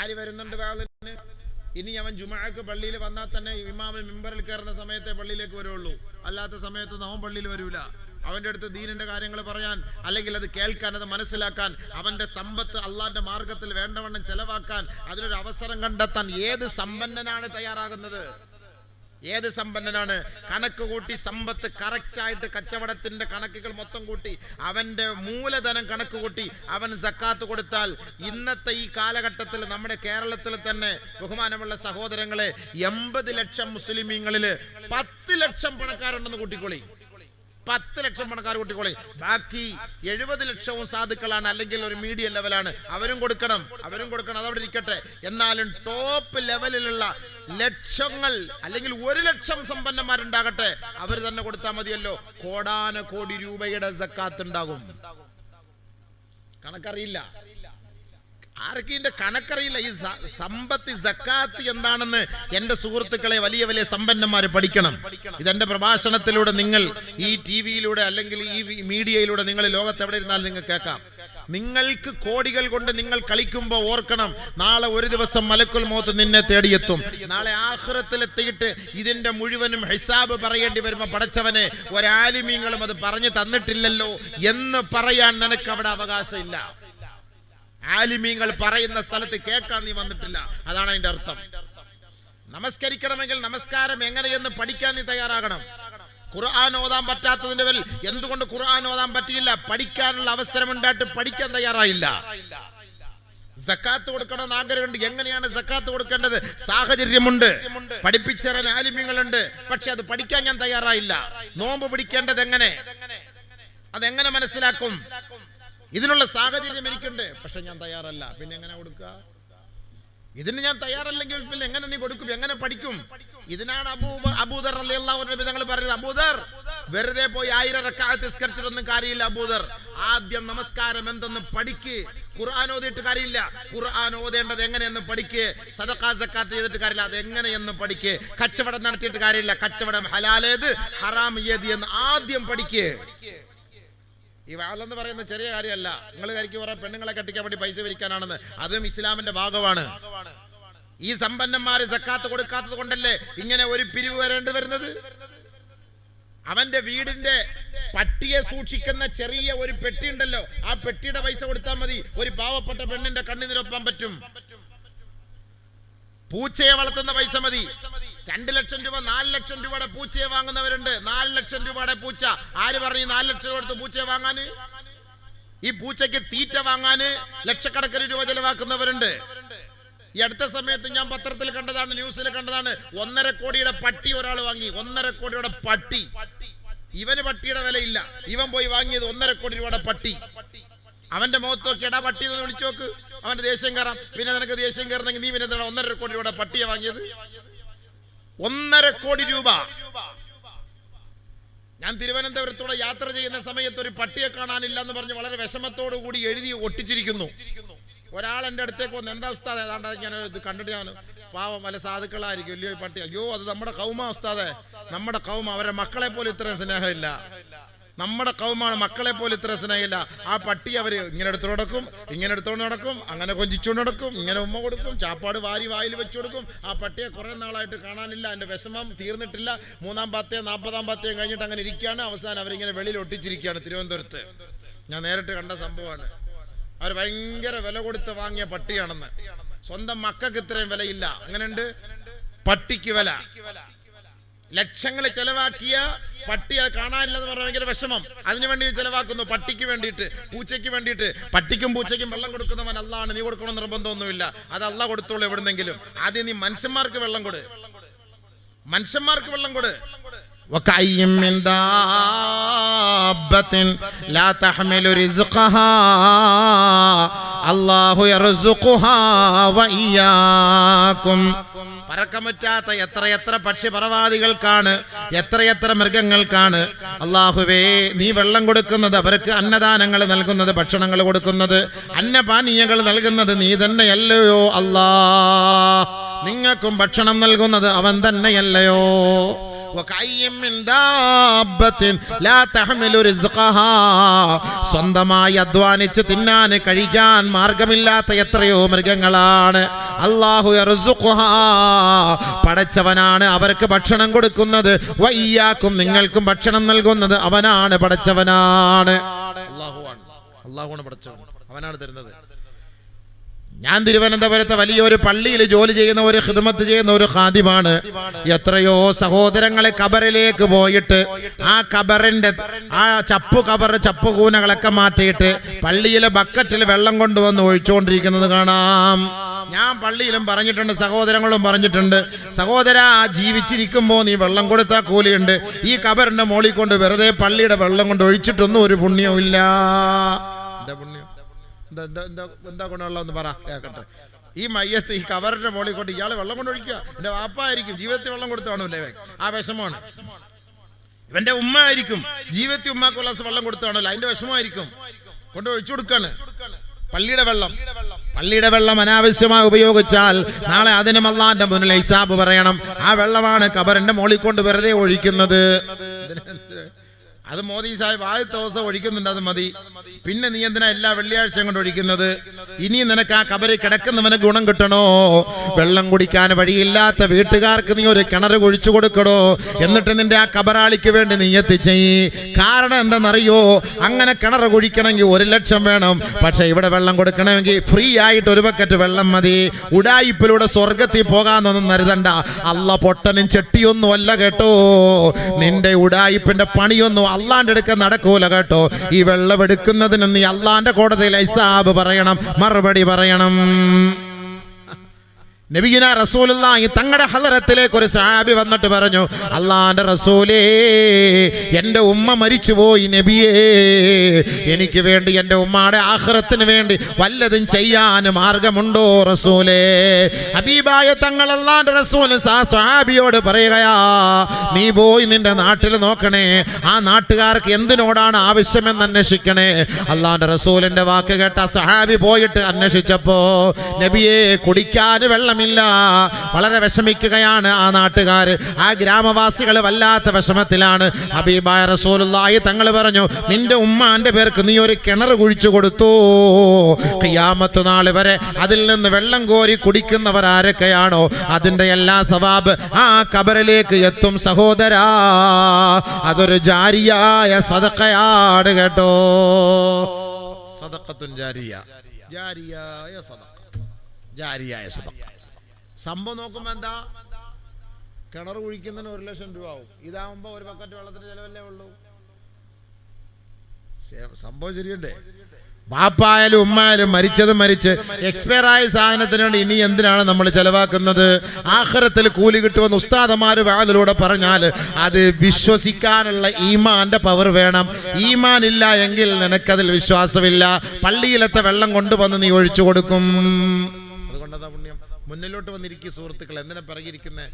ആര് വരുന്നുണ്ട് വാഴത്തിന്? ഇനി അവൻ ജുമുഅക്ക് പള്ളിയിൽ വന്നാൽ തന്നെ ഇമാമ് മിമ്പറിൽ കയറുന്ന സമയത്തെ പള്ളിയിലേക്ക് വരുള്ളൂ, അല്ലാത്ത സമയത്ത് അവൻ പള്ളിയിൽ വരൂല. അവന്റെ അടുത്ത് ദീനിന്റെ കാര്യങ്ങൾ പറയാൻ, അല്ലെങ്കിൽ അത് കേൾക്കാൻ, അത് മനസ്സിലാക്കാൻ, അവന്റെ സമ്പത്ത് അള്ളാന്റെ മാർഗത്തിൽ വേണ്ടവണ്ണം ചെലവാക്കാൻ അതിനൊരു അവസരം കണ്ടെത്താൻ ഏത് സമ്പന്നനാണ് തയ്യാറാകുന്നത്? ഏത് സമ്പന്നനാണ്? കണക്ക് കൂട്ടി സമ്പത്ത് കറക്റ്റായിട്ട് കച്ചവടത്തിന്റെ കണക്കുകൾ മൊത്തം കൂട്ടി അവന്റെ മൂലധനം കണക്ക് കൂട്ടി അവൻ സക്കാത്ത് കൊടുത്താൽ ഇന്നത്തെ ഈ കാലഘട്ടത്തിൽ നമ്മുടെ കേരളത്തിൽ തന്നെ ബഹുമാനമുള്ള സഹോദരങ്ങളെ 80 ലക്ഷം മുസ്ലിമീങ്ങളിൽ 10 ലക്ഷം പണക്കാരുണ്ടെന്ന് കൂട്ടിക്കൊള്ളി. 10 ലക്ഷം പണക്കാർ കൂട്ടിക്കോളി. ബാക്കി 70 ലക്ഷവും സാധുക്കളാണ്, അല്ലെങ്കിൽ ഒരു മീഡിയം ലെവലാണ്. അവരും കൊടുക്കണം. അതവിടെ ഇരിക്കട്ടെ. എന്നാലും ടോപ്പ് ലെവലിലുള്ള ലക്ഷങ്ങൾ അല്ലെങ്കിൽ 1 ലക്ഷം സമ്പന്നന്മാരുണ്ടാകട്ടെ, അവർ തന്നെ കൊടുത്താൽ മതിയല്ലോ. കോടാനകോടി രൂപയുടെ സക്കാത്ത് ഉണ്ടാകും. കണക്കറിയില്ല ആർക്കും, ഇതിന്റെ കണക്കറിയില്ല. ഈ സമ്പത്ത് സക്കാത്ത് എന്താണെന്ന് എന്റെ സുഹൃത്തുക്കളെ വലിയ വലിയ സമ്പന്നന്മാര് പഠിക്കണം. ഇതെന്റെ പ്രഭാഷണത്തിലൂടെ നിങ്ങൾ ഈ ടിവിയിലൂടെ അല്ലെങ്കിൽ ഈ മീഡിയയിലൂടെ നിങ്ങൾ ലോകത്ത് എവിടെ ഇരുന്നാലും നിങ്ങൾ കേൾക്കാം. നിങ്ങൾക്ക് കോടികൾ കൊണ്ട് നിങ്ങൾ കളിക്കുമ്പോൾ ഓർക്കണം, നാളെ ഒരു ദിവസം മലക്കുൽ മൗത്ത് നിന്നെ തേടിയെത്തും. നാളെ ആഖിറത്തിലെത്തിയിട്ട് ഇതിന്റെ മുഴുവനും ഹിസാബ് പറയേണ്ടി വരുമ്പോൾ പടച്ചവനെ ഒരാലിമീങ്ങളും അത് പറഞ്ഞു തന്നിട്ടില്ലല്ലോ എന്ന് പറയാൻ നിനക്ക് അവിടെ അവകാശമില്ല. ആലിമീങ്ങൾ പറയുന്ന സ്ഥലത്ത് കേൾക്കാൻ നീ വന്നിട്ടില്ല. അതാണ് അതിന്റെ അർത്ഥം. നമസ്കരിക്കണമെങ്കിൽ നമസ്കാരം എങ്ങനെയെന്ന് പഠിക്കാൻ നീ തയ്യാറാകണം. ഖുർആൻ ഓതാൻ പറ്റാത്തതിന്റെ പേരിൽ എന്തുകൊണ്ട് ഖുർആൻ ഓതാൻ പറ്റിയില്ല? പഠിക്കാനുള്ള അവസരം ഉണ്ടായിട്ട് പഠിക്കാൻ തയ്യാറായില്ല. സക്കാത്ത് കൊടുക്കണമെന്ന് ആഗ്രഹമുണ്ട്. എങ്ങനെയാണ് സക്കാത്ത് കൊടുക്കേണ്ടത്? സാഹചര്യമുണ്ട്, പഠിപ്പിച്ചറിയാൻ ആലിമീങ്ങളുണ്ട്. പക്ഷെ അത് പഠിക്കാൻ ഞാൻ തയ്യാറായില്ല. നോമ്പ് പിടിക്കേണ്ടത് എങ്ങനെ, അതെങ്ങനെ മനസ്സിലാക്കും? ഇതിനുള്ള സാഹചര്യം എനിക്കുണ്ട്, പക്ഷെ ഞാൻ തയ്യാറല്ല. പിന്നെ എങ്ങനെ കൊടുക്കുക? ഇതിന് ഞാൻ തയ്യാറല്ലെങ്കിൽ പിന്നെ എങ്ങനെ നീ കൊടുക്കും? എങ്ങനെ പഠിക്കും? ഇതിനാണ് അബൂദർ റളിയല്ലാഹു അൻഹു തങ്ങൾ പറയുന്നത്, അബൂദർ വെറുതെ പോയി 1000 റക്അത്ത് നിസ്കരിച്ചിട്ടൊന്നും കാര്യമില്ല. അബൂദർ ആദ്യം നമസ്കാരം എന്തെന്ന് പഠിക്ക്. ഖുർആൻ ഓതിയിട്ട് കാര്യമില്ല. ഖുർആൻ ഓതേണ്ടത് എങ്ങനെയെന്ന് പഠിക്ക്. സദഖ സക്കാത്ത് ചെയ്തിട്ട് കാര്യമില്ല, അത് എങ്ങനെയെന്ന് പഠിക്ക്. കച്ചവടം നടത്തിയിട്ട് കാര്യമില്ല, കച്ചവടം ഹലാലേത് ഹറാം ഏത് എന്ന് ആദ്യം പഠിക്ക്. ഈ വാളെന്ന് പറയുന്ന ചെറിയ കാര്യമല്ല. നിങ്ങൾ കരിക്ക് കുറെ പെണ്ണുങ്ങളെ കെട്ടിക്കാൻ വേണ്ടി പൈസ വിരിക്കാനാണെന്ന്, അതും ഇസ്ലാമിന്റെ ഭാഗമാണ്. ഈ സമ്പന്നന്മാര് സക്കാത്ത് കൊടുക്കാത്തത് കൊണ്ടല്ലേ ഇങ്ങനെ ഒരു പിരിവ് വരേണ്ടി വരുന്നത്? അവന്റെ വീടിന്റെ പട്ടിയെ സൂക്ഷിക്കുന്ന ചെറിയ ഒരു പെട്ടി ഉണ്ടല്ലോ, ആ പെട്ടിയുടെ പൈസ കൊടുത്താൽ മതി ഒരു പാവപ്പെട്ട പെണ്ണിന്റെ കണ്ണിനിരൊപ്പാൻ പറ്റും. പൂച്ചയെ വളർത്തുന്ന പൈസ മതി. 2 ലക്ഷം രൂപ 4 ലക്ഷം രൂപയുടെ പൂച്ചയെ വാങ്ങുന്നവരുണ്ട്. 4 ലക്ഷം രൂപയുടെ പൂച്ച. ആര് പറഞ്ഞു 4 ലക്ഷം കൊടുത്ത് പൂച്ചയെ വാങ്ങാന്? ഈ പൂച്ചയ്ക്ക് തീറ്റ വാങ്ങാന് ലക്ഷക്കണക്കിന് രൂപ ചെലവാക്കുന്നവരുണ്ട്. ഈ അടുത്ത സമയത്ത് ഞാൻ പത്രത്തിൽ കണ്ടതാണ്, ന്യൂസിൽ കണ്ടതാണ്, 1.5 കോടിയുടെ പട്ടി ഒരാൾ വാങ്ങി. 1.5 കോടിയുടെ പട്ടി. ഇവന് പട്ടിയുടെ വിലയില്ല, ഇവൻ പോയി വാങ്ങിയത് 1.5 കോടി രൂപയുടെ പട്ടി. അവന്റെ മുഖത്ത് നോക്കി എടാ പട്ടി എന്ന് വിളിച്ചു നോക്ക്, അവന്റെ ദേഷ്യം കയറാം. പിന്നെ നിനക്ക് ദേഷ്യം കയറുന്നെങ്കിൽ നീ പിന്നെ 1.5 കോടി രൂപയുടെ പട്ടിയെ വാങ്ങിയത്. 1.5 കോടി രൂപ. ഞാൻ തിരുവനന്തപുരത്തൂടെ യാത്ര ചെയ്യുന്ന സമയത്ത് ഒരു പട്ടിയെ കാണാനില്ല എന്ന് പറഞ്ഞ് വളരെ വിഷമത്തോടു കൂടി എഴുതി ഒട്ടിച്ചിരിക്കുന്നു. ഒരാൾ എൻ്റെ അടുത്തേക്ക് വന്ന്, എന്താ ഉസ്താദ് ഏതാണ്ട് ഞാൻ ഇത് കണ്ടിട്ട്, ഞാൻ പാവം വല്ല സാധുക്കളായിരിക്കും വലിയ പട്ടി. അയ്യോ അത് നമ്മുടെ കൗമ ഉസ്താദെ, നമ്മുടെ കൗമ. അവരെ മക്കളെ പോലെ ഇത്രയും സ്നേഹമില്ല. നമ്മുടെ കൗമാണ്, മക്കളെ പോലെ ഇത്ര സ്നേഹമില്ല. ആ പട്ടി അവര് ഇങ്ങനെ എടുത്തു നടക്കും, ഇങ്ങനെ എടുത്തോണ്ട് നടക്കും, അങ്ങനെ കൊഞ്ചിച്ചുകൊണ്ട് നടക്കും, ഇങ്ങനെ ഉമ്മ കൊടുക്കും, ചാപ്പാട് വാരി വായിൽ വെച്ചു കൊടുക്കും. ആ പട്ടിയെ കുറെ നാളായിട്ട് കാണാനില്ല. എൻ്റെ വിഷമം തീർന്നിട്ടില്ല. 3-ാം പത്തേ 40-ാം പത്തേയും കഴിഞ്ഞിട്ട് അങ്ങനെ ഇരിക്കുകയാണ്. അവസാനം അവരിങ്ങനെ വെളിയിൽ ഒട്ടിച്ചിരിക്കുകയാണ് തിരുവനന്തപുരത്ത്. ഞാൻ നേരിട്ട് കണ്ട സംഭവമാണ്. അവർ ഭയങ്കര വില കൊടുത്ത് വാങ്ങിയ പട്ടിയാണെന്ന്. സ്വന്തം മക്കൾക്ക് ഇത്രയും വിലയില്ല. അങ്ങനെയുണ്ട് പട്ടിക്ക് വില. ലക്ഷങ്ങൾ ചെലവാക്കിയ പട്ടിയെ കാണാനില്ലെന്ന് പറഞ്ഞാൽ ഭയങ്കര വിഷമം. അതിനുവേണ്ടി ചെലവാക്കുന്നു, പട്ടിക്ക് വേണ്ടിയിട്ട്, പൂച്ചയ്ക്ക് വേണ്ടിയിട്ട്. പട്ടിക്കും പൂച്ചയ്ക്കും വെള്ളം കൊടുക്കുന്നവൻ അള്ളാണ്, നീ കൊടുക്കണം നിർബന്ധമൊന്നുമില്ല. അത് അള്ളാഹ് കൊടുത്തോളൂ എവിടുന്നെങ്കിലും. ആദ്യം നീ മനുഷ്യന്മാർക്ക് വെള്ളം കൊടു, മനുഷ്യന്മാർക്ക് വെള്ളം കൊടു. وكأي من دابة لا تحمل رزقها الله يرزقها وإياكم. പറക്കമറ്റാത്ത എത്രയെത്ര പക്ഷി പറവാദികൾക്കാണ്, എത്രയെത്ര മൃഗങ്ങൾക്കാണ് അല്ലാഹുവേ നീ വെള്ളം കൊടുക്കുന്നത്, അവർക്ക് അന്നദാനങ്ങൾ നൽകുന്നത്, ഭക്ഷണങ്ങൾ കൊടുക്കുന്നത്, അന്നപാനീയങ്ങൾ നൽകുന്നത് നീ തന്നെയല്ലയോ അല്ലാ. നിങ്ങൾക്കും ഭക്ഷണം നൽകുന്നത് അവൻ തന്നെയല്ലയോ. സ്വന്തമായി അധ്വാനിച്ച് തിന്നാൻ കഴിക്കാൻ മാർഗമില്ലാത്ത എത്രയോ മൃഗങ്ങളാണ്. അല്ലാഹു യർസുഖുഹാ, പടച്ചവനാണ് അവർക്ക് ഭക്ഷണം കൊടുക്കുന്നത്. വയ്യാക്കും, നിങ്ങൾക്കും ഭക്ഷണം നൽകുന്നത് അവനാണ്, പടച്ചവനാണ്. അല്ലാഹുവാണ് പടച്ചവൻ, അവനാണ് തരുന്നത്. ഞാൻ തിരുവനന്തപുരത്തെ വലിയൊരു പള്ളിയിൽ ജോലി ചെയ്യുന്ന ഒരു ഖിദ്മത്ത് ചെയ്യുന്ന ഒരു ഖാദിമാണ്. എത്രയോ സഹോദരങ്ങളെ ഖബറിലേക്ക് പോയിട്ട് ആ ഖബറിന്റെ ആ ചപ്പുകൂനകളൊക്കെ മാറ്റിയിട്ട് പള്ളിയിലെ ബക്കറ്റിൽ വെള്ളം കൊണ്ടുവന്ന് ഒഴിച്ചുകൊണ്ടിരിക്കുന്നത് കാണാം. ഞാൻ പള്ളിയിലും പറഞ്ഞിട്ടുണ്ട്, സഹോദരങ്ങളും പറഞ്ഞിട്ടുണ്ട്, സഹോദര ജീവിച്ചിരിക്കുമ്പോൾ നീ വെള്ളം കൊടുത്താൽ കൂലിയുണ്ട്. ഈ ഖബറിന്റെ മോളിൽ കൊണ്ട് വെറുതെ പള്ളിയുടെ വെള്ളം കൊണ്ട് ഒഴിച്ചിട്ടൊന്നും ഒരു പുണ്യവും ഇല്ല. എന്താ പുണ്യം? എന്താ ഗുണമുള്ളതെന്ന് പറ കേൾക്കട്ടെ. ഈ മയ്യത്ത് ഈ കവറിന്റെ മോളിൽ കൊണ്ട് ഇയാള് വെള്ളം കൊണ്ട് ഒഴിക്കുക. എന്റെ വാപ്പായിരിക്കും ജീവിതത്തിൽ വെള്ളം കൊടുത്തു കാണൂല്ലേ, ആ വിഷമമാണ്. ഇവന്റെ ഉമ്മ ആയിരിക്കും ജീവിതത്തിൽ ഉമ്മാക്ക് വെള്ളം കൊടുത്തു കാണൂല്ലോ, അതിന്റെ വിഷമമായിരിക്കും. കൊണ്ട് ഒഴിച്ചു കൊടുക്കാണ്. പള്ളിയുടെ വെള്ളം അനാവശ്യമായി ഉപയോഗിച്ചാൽ നാളെ അതിനും അല്ലാഹുവിന്റെ മുന്നിൽ ഹിസാബ് പറയണം. ആ വെള്ളമാണ് കബറിന്റെ മോളിൽ കൊണ്ട് വെറുതെ ഒഴിക്കുന്നത്. അത് മോദി സാഹിബ് ആദ്യത്തെ ദിവസം ഒഴിക്കുന്നുണ്ട്, അത് മതി. പിന്നെ നീ എന്തിനാ എല്ലാ വെള്ളിയാഴ്ചയും കൊണ്ട് ഒഴിക്കുന്നത്? ഇനി നിനക്ക് ആ കബറിൽ കിടക്കുന്നവന് ഗുണം കിട്ടണോ? വെള്ളം കുടിക്കാൻ വഴിയില്ലാത്ത വീട്ടുകാർക്ക് നീ ഒരു കിണർ കുഴിച്ചു കൊടുക്കണോ? എന്നിട്ട് നിന്റെ ആ കബറാളിക്ക് വേണ്ടി നീ എത്തിച്ചെയ്യ്. കാരണം എന്താണെന്നറിയോ? അങ്ങനെ കിണർ കുഴിക്കണമെങ്കിൽ 1 ലക്ഷം വേണം. പക്ഷെ ഇവിടെ വെള്ളം കൊടുക്കണമെങ്കിൽ ഫ്രീ ആയിട്ട് 1 ബക്കറ്റ് വെള്ളം മതി. ഉഡായിപ്പിലൂടെ സ്വർഗത്തിൽ പോകാന്നൊന്നും കരുതണ്ട. അല്ല പൊട്ടനും ചെട്ടിയൊന്നും അല്ല കേട്ടോ. നിന്റെ ഉഡായിപ്പിന്റെ പണിയൊന്നും അള്ളാന്റെ അടുക്ക നടക്കൂല കേട്ടോ. ഈ വെള്ളം എടുക്കുന്നതിന് നീ അള്ളാന്റെ കോടതിയിൽ ഹിസാബ് പറയണം, മറുപടി പറയണം. നബിയുനാ റസൂലുള്ളാഹി തങ്ങളുടെ ഹളറത്തിലേക്ക് ഒരു സഹാബി വന്നിട്ട് പറഞ്ഞു, അള്ളാന്റെ റസൂലേ, എൻ്റെ ഉമ്മ മരിച്ചുപോയി നബിയേ, എനിക്ക് വേണ്ടി എൻ്റെ ഉമ്മയുടെ ആഖിറത്തിന് വേണ്ടി വല്ലതും ചെയ്യാൻ മാർഗമുണ്ടോ റസൂലേ? ഹബീബായ തങ്ങൾ അള്ളാന്റെ റസൂൽ സഹാബിയോട് പറയുകയാ, നീ പോയി നിന്റെ നാട്ടിൽ നോക്കണേ, ആ നാട്ടുകാർക്ക് എന്തിനോടാണ് ആവശ്യമെന്ന് അന്വേഷിക്കണേ. അള്ളാന്റെ റസൂലിന്റെ വാക്ക് കേട്ട സഹാബി പോയിട്ട് അന്വേഷിച്ചപ്പോ നബിയെ കുടിക്കാൻ വെള്ളം ില്ല. വളരെ വിഷമിക്കുകയാണ് ആ നാട്ടുകാർ, ആ ഗ്രാമവാസികൾ വല്ലാത്ത വിഷമത്തിലാണ്. ഹബീബായ റസൂലുള്ളാഹി തങ്ങൾ പറഞ്ഞു, നിന്റെ ഉമ്മാന്റെ പേർക്ക് നീ ഒരു കിണർ കുഴിച്ചു കൊടുത്തു. ഖിയാമത്ത് നാൾ വരെ അതിൽ നിന്ന് വെള്ളം കോരി കുടിക്കുന്നവർ ആരൊക്കെയാണോ അതിന്റെ എല്ലാ സവാബ് ആ ഖബറിലേക്ക് എത്തും സഹോദരാ. അതൊരു ജാരിയായ സദഖയാണ് കേട്ടോ. സദഖത്തുൻ ജാരിയ, ജാരിയായ സദഖ, ജാരിയായ സദഖ. സംഭവം നോക്കുമ്പോ എന്താ, കിണർ കുഴിക്കുന്നതിന് 1 ലക്ഷം രൂപ ആവും. ഇതാവുമ്പോ 1 ബക്കറ്റ് വെള്ളത്തിന് ചെലവല്ലേ ഉള്ളൂ. സംഭവം ശരിയല്ലേ? ബാപ്പായാലും ഉമ്മായാലും മരിച്ച് എക്സ്പയർ ആയ സാധനത്തിന് വേണ്ടി ഇനി എന്തിനാണ് നമ്മൾ ചെലവാക്കുന്നത്? ആഖിറത്തിൽ കൂലി കിട്ടുമെന്ന് ഉസ്താദമാര് വാതിലൂടെ പറഞ്ഞാൽ അത് വിശ്വസിക്കാനുള്ള ഈമാന്റെ പവർ വേണം. ഈമാൻ ഇല്ല എങ്കിൽ നിനക്കതിൽ വിശ്വാസമില്ല. പള്ളിയിലത്തെ വെള്ളം കൊണ്ടുവന്ന് നീ ഒഴിച്ചു കൊടുക്കും. അതുകൊണ്ടതാ പുണ്യം. മുന്നിലോട്ട് വന്നിരിക്കുക സുഹൃത്തുക്കൾ. എന്തിനാ പറഞ്ഞിരിക്കുന്നത്?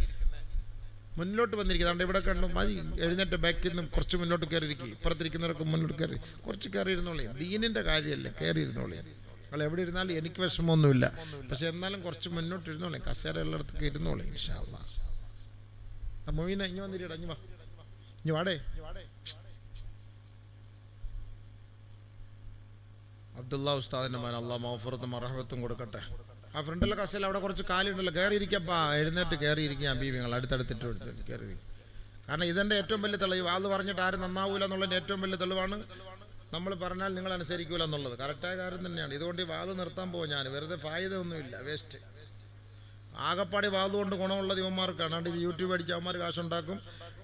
മുന്നിലോട്ട് വന്നിരിക്കുന്നത് ഇവിടെ കണ്ടു മതി. എഴുന്നേറ്റ് ബാക്കിൽ നിന്ന് കുറച്ച് മുന്നോട്ട് കയറിയിരിക്കും. ഇപ്പുറത്തിരിക്കുന്നവരൊക്കെ മുന്നോട്ട് കയറി കുറച്ച് കയറിയിരുന്നോളേ. ദീനിൻ്റെ കാര്യമല്ലേ, കയറിയിരുന്നോളേ. നിങ്ങൾ എവിടെ ഇരുന്നാലും എനിക്ക് വിഷമമൊന്നുമില്ല. പക്ഷെ എന്നാലും കുറച്ച് മുന്നോട്ട് ഇരുന്നോളേ. കസേര ഉള്ളിടത്തൊക്കെ ഇരുന്നോളേ. ഇൻഷാ അല്ലാഹ്. മൊയ്ന ഇനി വന്നിരിക്കട്ടെ. ഇനി വാടേ. അബ്ദുള്ള ഉസ്താദിന്റെ മാൻ അള്ളാഹ് മഗ്ഫിറത്തും റഹ്മത്തും കൊടുക്കട്ടെ. ആ ഫ്രണ്ടിലെ കസേല അവിടെ കുറച്ച് കാലുണ്ടല്ലോ, കയറിയിരിക്കപ്പാ. എഴുന്നേറ്റ് കയറിയിരിക്കുക. ബീവിങ്ങൾ അടുത്തടുത്തിട്ട് കയറി. കാരണം ഇതെൻ്റെ ഏറ്റവും വലിയ തെളിവ്. വാത് പറഞ്ഞിട്ട് ആരും നന്നാവൂല എന്നുള്ളതിൻ്റെ ഏറ്റവും വലിയ തെളിവാണ് നമ്മൾ പറഞ്ഞാൽ നിങ്ങൾ അനുസരിക്കൂല എന്നുള്ളത്. കറക്റ്റായ കാര്യം തന്നെയാണ്. ഇതുകൊണ്ട് ഈ വാത് നിർത്താൻ പോകും ഞാൻ. വെറുതെ ഫായ്ദ ഒന്നുമില്ല, വേസ്റ്റ്. ആകപ്പാടി വാത് കൊണ്ട് ഗുണമുള്ളത് ഇവന്മാർക്കാണ്. അതുകൊണ്ട് ഇത് യൂട്യൂബ് അടിച്ച് അവന്മാർ കാശുണ്ടാക്കും.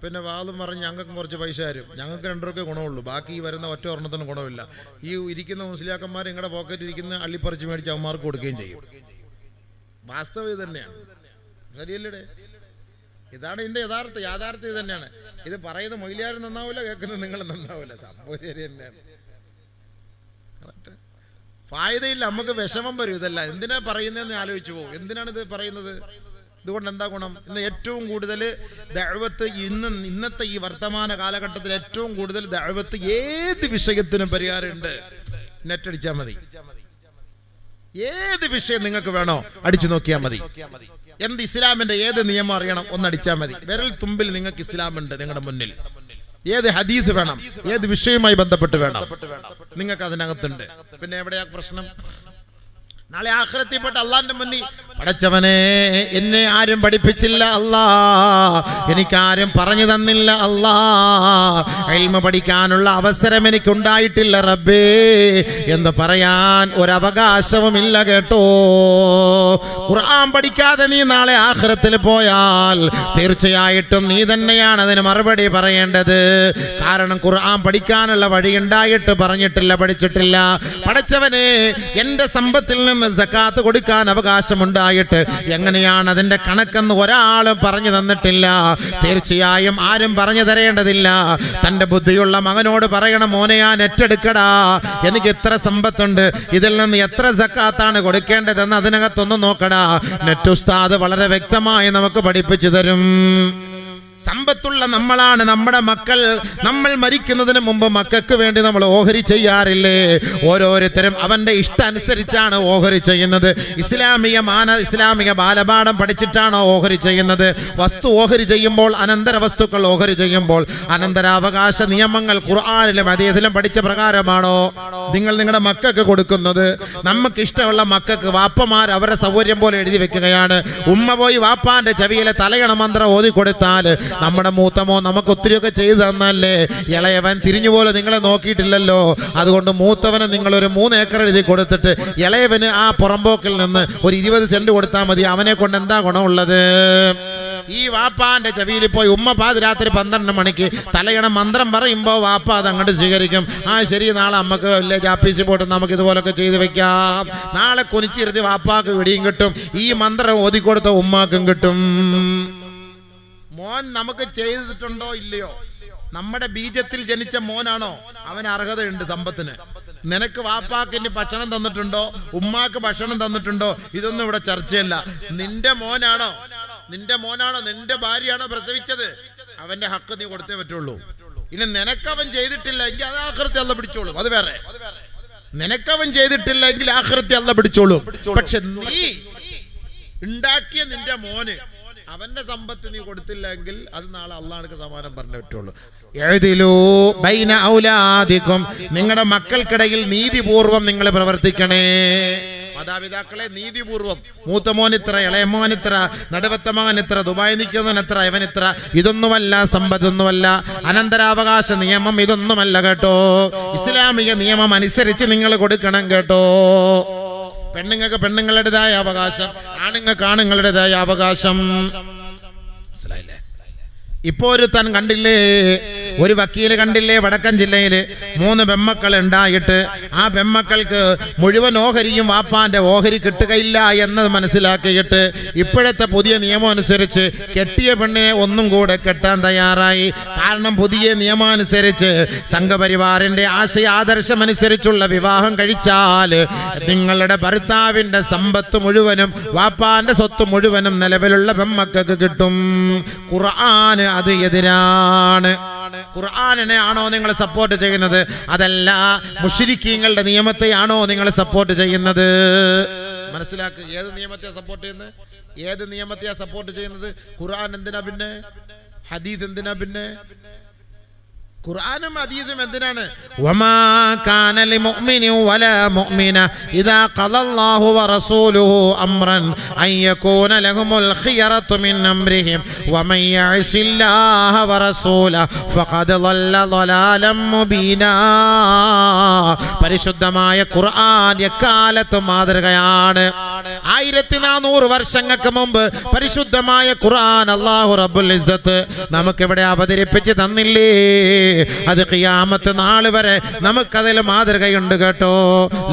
പിന്നെ വാതും പറഞ്ഞ് ഞങ്ങൾക്കും കുറച്ച് പൈസ തരും. ഞങ്ങൾക്ക് രണ്ടരൊക്കെ ഗുണമുള്ളൂ. ബാക്കി ഈ വരുന്ന ഒറ്റ ഒരെണ്ണത്തിന് ഗുണമില്ല. ഈ ഇരിക്കുന്ന മുസ്ലിയാക്കന്മാർ നിങ്ങളുടെ പോക്കറ്റിൽ ഇരിക്കുന്ന അള്ളിപ്പറിച്ച് മേടിച്ച് അവന്മാർക്ക് കൊടുക്കുകയും ചെയ്യും. വാസ്തവം ഇത് തന്നെയാണ്. ശരിയല്ലേ? ഇതാണ് ഇതിന്റെ യാഥാർത്ഥ്യം തന്നെയാണ്. ഇത് പറയുന്ന മൊയ്ലിയാരും നന്നാവില്ല, കേൾക്കുന്നത് നിങ്ങൾ നന്നാവില്ല. സംഭവം ശരി തന്നെയാണ്. ഫായതയില്ല, നമുക്ക് വിഷമം വരും. ഇതല്ല എന്തിനാ പറയുന്നതെന്ന് ആലോചിച്ചു പോകും. എന്തിനാണ് ഇത് പറയുന്നത്? ഇതുകൊണ്ട് എന്താ ഗുണം? ഇന്ന് ഏറ്റവും കൂടുതൽ ദഅവത്ത് ഇന്നത്തെ ഈ വർത്തമാന കാലഘട്ടത്തിൽ ഏറ്റവും കൂടുതൽ ദഅവത്ത് ഏത് വിഷയത്തിനും പരിഹാരമുണ്ട്. നെറ്റ് അടിച്ചാൽ മതി. ഏത് വിഷയം നിങ്ങൾക്ക് വേണോ അടിച്ചു നോക്കിയാൽ മതി. എന്ത് ഇസ്ലാമിന്റെ ഏത് നിയമം അറിയണം ഒന്നടിച്ചാൽ മതി. വിരൽ തുമ്പിൽ നിങ്ങൾക്ക് ഇസ്ലാമുണ്ട് നിങ്ങളുടെ മുന്നിൽ. ഏത് ഹദീസ് വേണം, ഏത് വിഷയവുമായി ബന്ധപ്പെട്ട് വേണം, നിങ്ങൾക്ക് അതിനകത്തുണ്ട്. പിന്നെ എവിടെയാ പ്രശ്നം? നാളെ ആഖിറത്തിൽപ്പെട്ട അള്ളാന്റെ മുന്നിൽ പടച്ചവനെ എന്നെ ആരും പഠിപ്പിച്ചില്ല അല്ലാ, എനിക്കാരും പറഞ്ഞു തന്നില്ല അല്ലാ, ഇൽമ പഠിക്കാനുള്ള അവസരം എനിക്കുണ്ടായിട്ടില്ല റബ്ബേ എന്ന് പറയാൻ ഒരവകാശവുമില്ല കേട്ടോ. ഖുർആൻ പഠിക്കാതെ നീ നാളെ ആഖിറത്തിൽ പോയാൽ തീർച്ചയായിട്ടും നീ തന്നെയാണ് അതിന് മറുപടി പറയേണ്ടത്. കാരണം ഖുർആൻ പഠിക്കാനുള്ള വഴി ഉണ്ടായിട്ട് പറഞ്ഞിട്ടില്ല, പഠിച്ചിട്ടില്ല. പടച്ചവനെ എന്റെ സമ്പത്തിൽ നിന്ന് സക്കാത്ത് കൊടുക്കാൻ അവകാശമുണ്ടായിട്ട് എങ്ങനെയാണ് അതിന്റെ കണക്കെന്ന് ഒരാളും പറഞ്ഞു തന്നിട്ടില്ല. തീർച്ചയായും ആരും പറഞ്ഞു തരേണ്ടതില്ല. തന്റെ ബുദ്ധിയുള്ള മകനോട് പറയണം, മോനെ ഞാൻ ഏറ്റെടുക്കടാ, എനിക്ക് എത്ര സമ്പത്തുണ്ട്, ഇതിൽ നിന്ന് എത്ര സക്കാത്താണ് കൊടുക്കേണ്ടതെന്ന് അതിനകത്തൊന്ന് നോക്കടാ. നെറ്റ് ഉസ്താദ് വളരെ വ്യക്തമായി നമുക്ക് പഠിപ്പിച്ചു തരും. സമ്പത്തുള്ള നമ്മളാണ് നമ്മുടെ മക്കൾ. നമ്മൾ മരിക്കുന്നതിന് മുമ്പ് മക്കൾക്ക് വേണ്ടി നമ്മൾ ഓഹരി ചെയ്യാറില്ലേ? ഓരോരുത്തരും അവന്റെ ഇഷ്ടം അനുസരിച്ചാണ് ഓഹരി ചെയ്യുന്നത്. ഇസ്ലാമിക ബാലപാഠം പഠിച്ചിട്ടാണോ ഓഹരി ചെയ്യുന്നത്? വസ്തു ഓഹരി ചെയ്യുമ്പോൾ, അനന്തര വസ്തുക്കൾ ഓഹരി ചെയ്യുമ്പോൾ അനന്തരാവകാശ നിയമങ്ങൾ ഖുർആനിലും ഹദീസിലും പഠിച്ച പ്രകാരമാണോ നിങ്ങൾ നിങ്ങളുടെ മക്കൾക്ക് കൊടുക്കുന്നത്? നമുക്ക് ഇഷ്ടമുള്ള മക്കൾക്ക് വാപ്പമാർ അവരുടെ സൗകര്യം പോലെ എഴുതി വെക്കുകയാണ്. ഉമ്മ പോയി വാപ്പാന്റെ ചെവിയിലെ തലയണ മന്ത്രം ഓതി കൊടുത്താൽ നമ്മുടെ മൂത്തമോ നമുക്ക് ഒത്തിരിയൊക്കെ ചെയ്തു തന്നല്ലേ. ഇളയവൻ തിരിഞ്ഞുപോലെ നിങ്ങളെ നോക്കിയിട്ടില്ലല്ലോ. അതുകൊണ്ട് മൂത്തവന് നിങ്ങളൊരു 3 ഏക്കർ എഴുതി കൊടുത്തിട്ട് ഇളയവന് ആ പുറമ്പോക്കിൽ നിന്ന് ഒരു 20 സെന്റ് കൊടുത്താൽ മതി. അവനെ കൊണ്ട് എന്താ ഗുണമുള്ളത്? ഈ വാപ്പാന്റെ ചെവിയിൽ പോയി ഉമ്മ പാതിരാത്രി 12 മണിക്ക് തലയണ മന്ത്രം പറയുമ്പോൾ വാപ്പ അത് അങ്ങോട്ട് സ്വീകരിക്കും. ആ ശരി, നാളെ അമ്മക്ക് വില്ലേജ് ഓഫീസിൽ പോയിട്ട് നമുക്ക് ഇതുപോലൊക്കെ ചെയ്ത് വെക്കാം. നാളെ കുനിച്ചിരുത്തി വാപ്പാക്ക് വിടിയും കിട്ടും, ഈ മന്ത്രം ഓതിക്കൊടുത്ത ഉമ്മാക്കും കിട്ടും. മോൻ നമുക്ക് ചെയ്തിട്ടുണ്ടോ ഇല്ലയോ? നമ്മുടെ ബീജത്തിൽ ജനിച്ച മോനാണോ? അവന് അർഹതയുണ്ട് സമ്പത്തിന്. നിനക്ക് വാപ്പാക്ക് ഇനി ഭക്ഷണം തന്നിട്ടുണ്ടോ, ഉമ്മാക്ക് ഭക്ഷണം തന്നിട്ടുണ്ടോ? ഇതൊന്നും ഇവിടെ ചർച്ചയല്ല. നിന്റെ മോനാണോ നിന്റെ ഭാര്യയാണോ പ്രസവിച്ചത്? അവന്റെ ഹക്ക് നീ കൊടുത്തേ പറ്റുള്ളൂ. ഇനി നിനക്കവൻ ചെയ്തിട്ടില്ല എങ്കിൽ അത് ആഖിറത്തിൽ അല്ലാഹ് പിടിച്ചോളും. അത് വേറെ. നിനക്കവൻ ചെയ്തിട്ടില്ല എങ്കിൽ ആഖിറത്തിൽ അല്ലാഹ് പിടിച്ചോളും. പക്ഷെ നീ ഉണ്ടാക്കിയ നിന്റെ മോന് അവന്റെ സമ്പത്ത് നീ കൊടുത്തില്ലെങ്കിൽ അത് നാളെ അള്ളാഹുക്ക് സമാനം പറഞ്ഞേ പറ്റുള്ളൂ. നിങ്ങളുടെ മക്കൾക്കിടയിൽ നീതിപൂർവം നിങ്ങൾ പ്രവർത്തിക്കണേ. മാതാപിതാക്കളെ നീതിപൂർവം, മൂത്ത മോനിത്ര, ഇളയ മോനിത്ര, നടുവത്ത മകനിത്ര, ദുബായ് നിൽക്കുന്നവനെത്ര, ഇവനിത്ര, ഇതൊന്നുമല്ല സമ്പത്തൊന്നുമല്ല. അനന്തരാവകാശ നിയമം ഇതൊന്നുമല്ല കേട്ടോ. ഇസ്ലാമിക നിയമം അനുസരിച്ച് നിങ്ങൾ കൊടുക്കണം കേട്ടോ. പെണ്ണുങ്ങൾക്ക് പെണ്ണുങ്ങളുടേതായ അവകാശം, ആണുങ്ങൾക്ക് ആണുങ്ങളുടേതായ അവകാശം. ഇപ്പോ ഒരു താൻ കണ്ടില്ലേ, ഒരു വക്കീല് കണ്ടില്ലേ വടക്കൻ ജില്ലയില് 3 പെമ്മക്കൾ ഉണ്ടായിട്ട് ആ പെമ്മക്കൾക്ക് മുഴുവൻ ഓഹരിയും വാപ്പാന്റെ ഓഹരി കിട്ടുകയില്ല എന്നത് മനസ്സിലാക്കിയിട്ട് ഇപ്പോഴത്തെ പുതിയ നിയമം അനുസരിച്ച് കെട്ടിയ പെണ്ണിനെ ഒന്നും കൂടെ കെട്ടാൻ തയ്യാറായി. കാരണം പുതിയ നിയമം അനുസരിച്ച് സംഘപരിവാറിന്റെ ആശയാദർശം അനുസരിച്ചുള്ള വിവാഹം കഴിച്ചാൽ നിങ്ങളുടെ ഭർത്താവിന്റെ സമ്പത്ത് മുഴുവനും വാപ്പാന്റെ സ്വത്ത് മുഴുവനും നിലവിലുള്ള പെമ്മക്കൾക്ക് കിട്ടും. ഖുർആൻ അത് എതിരാണ്. ഖുർആനിനെ ആണോ നിങ്ങൾ സപ്പോർട്ട് ചെയ്യുന്നത്? അതല്ല മുശ്രിക്കീങ്ങളുടെ നിയമത്തെയാണോ നിങ്ങൾ സപ്പോർട്ട് ചെയ്യുന്നത്? മനസ്സിലാക്കുക. ഏത് നിയമത്തെ സപ്പോർട്ട് ചെയ്യുന്നത്? ഏത് നിയമത്തെയാ സപ്പോർട്ട് ചെയ്യുന്നത്? ഖുർആൻ എന്തിനാ പിന്നെ? ഹദീസ് എന്തിനാ പിന്നെ? ഖുർആനും ഹദീസും എന്തിനാണ്? വമാ കാന ലിമുഅ്മിനി വലാ മുഅ്മിന ഇദാ ഖദല്ലാഹു വറസൂലുഹു അംറൻ അൻ യകൂന ലഹുമുൽ ഖിയറതു മിൻ അംരിഹിം വമൻ യഅസില്ലാഹ വറസൂലഹു ഫഖദ് ളല്ല ളലാലൻ മുബീനാ. പരിശുദ്ധമായ ഖുർആൻ എക്കാലത്തും മാതൃകയാണ്. 1400 വർഷങ്ങൾക്ക് മുമ്പ് പരിശുദ്ധമായ ഖുർആൻ അല്ലാഹു റബ്ബുൽ ഇസ്സത്ത് നമുക്കിവിടെ അവതരിപ്പിച്ച് തന്നില്ലേ? അത് ഖിയാമത്ത് നാൾ വരെ നമുക്കതിൽ മാതൃകയുണ്ട് കേട്ടോ.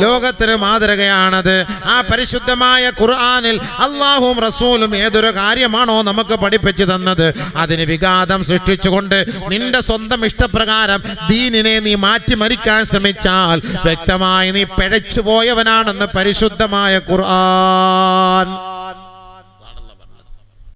ലോകത്തിന് മാതൃകയാണത്. ആ പരിശുദ്ധമായ ഖുർആനിൽ അല്ലാഹുവും റസൂലും ഏതൊരു കാര്യമാണോ നമുക്ക് പഠിപ്പിച്ചു തന്നത് അതിന് വിഘാതം സൃഷ്ടിച്ചുകൊണ്ട് നിന്റെ സ്വന്തം ഇഷ്ടപ്രകാരം ദീനിനെ നീ മാറ്റിമറിക്കാൻ ശ്രമിച്ചാൽ വ്യക്തമായി നീ പിഴച്ചു പോയവനാണെന്ന് പരിശുദ്ധമായ ഖുർആൻ.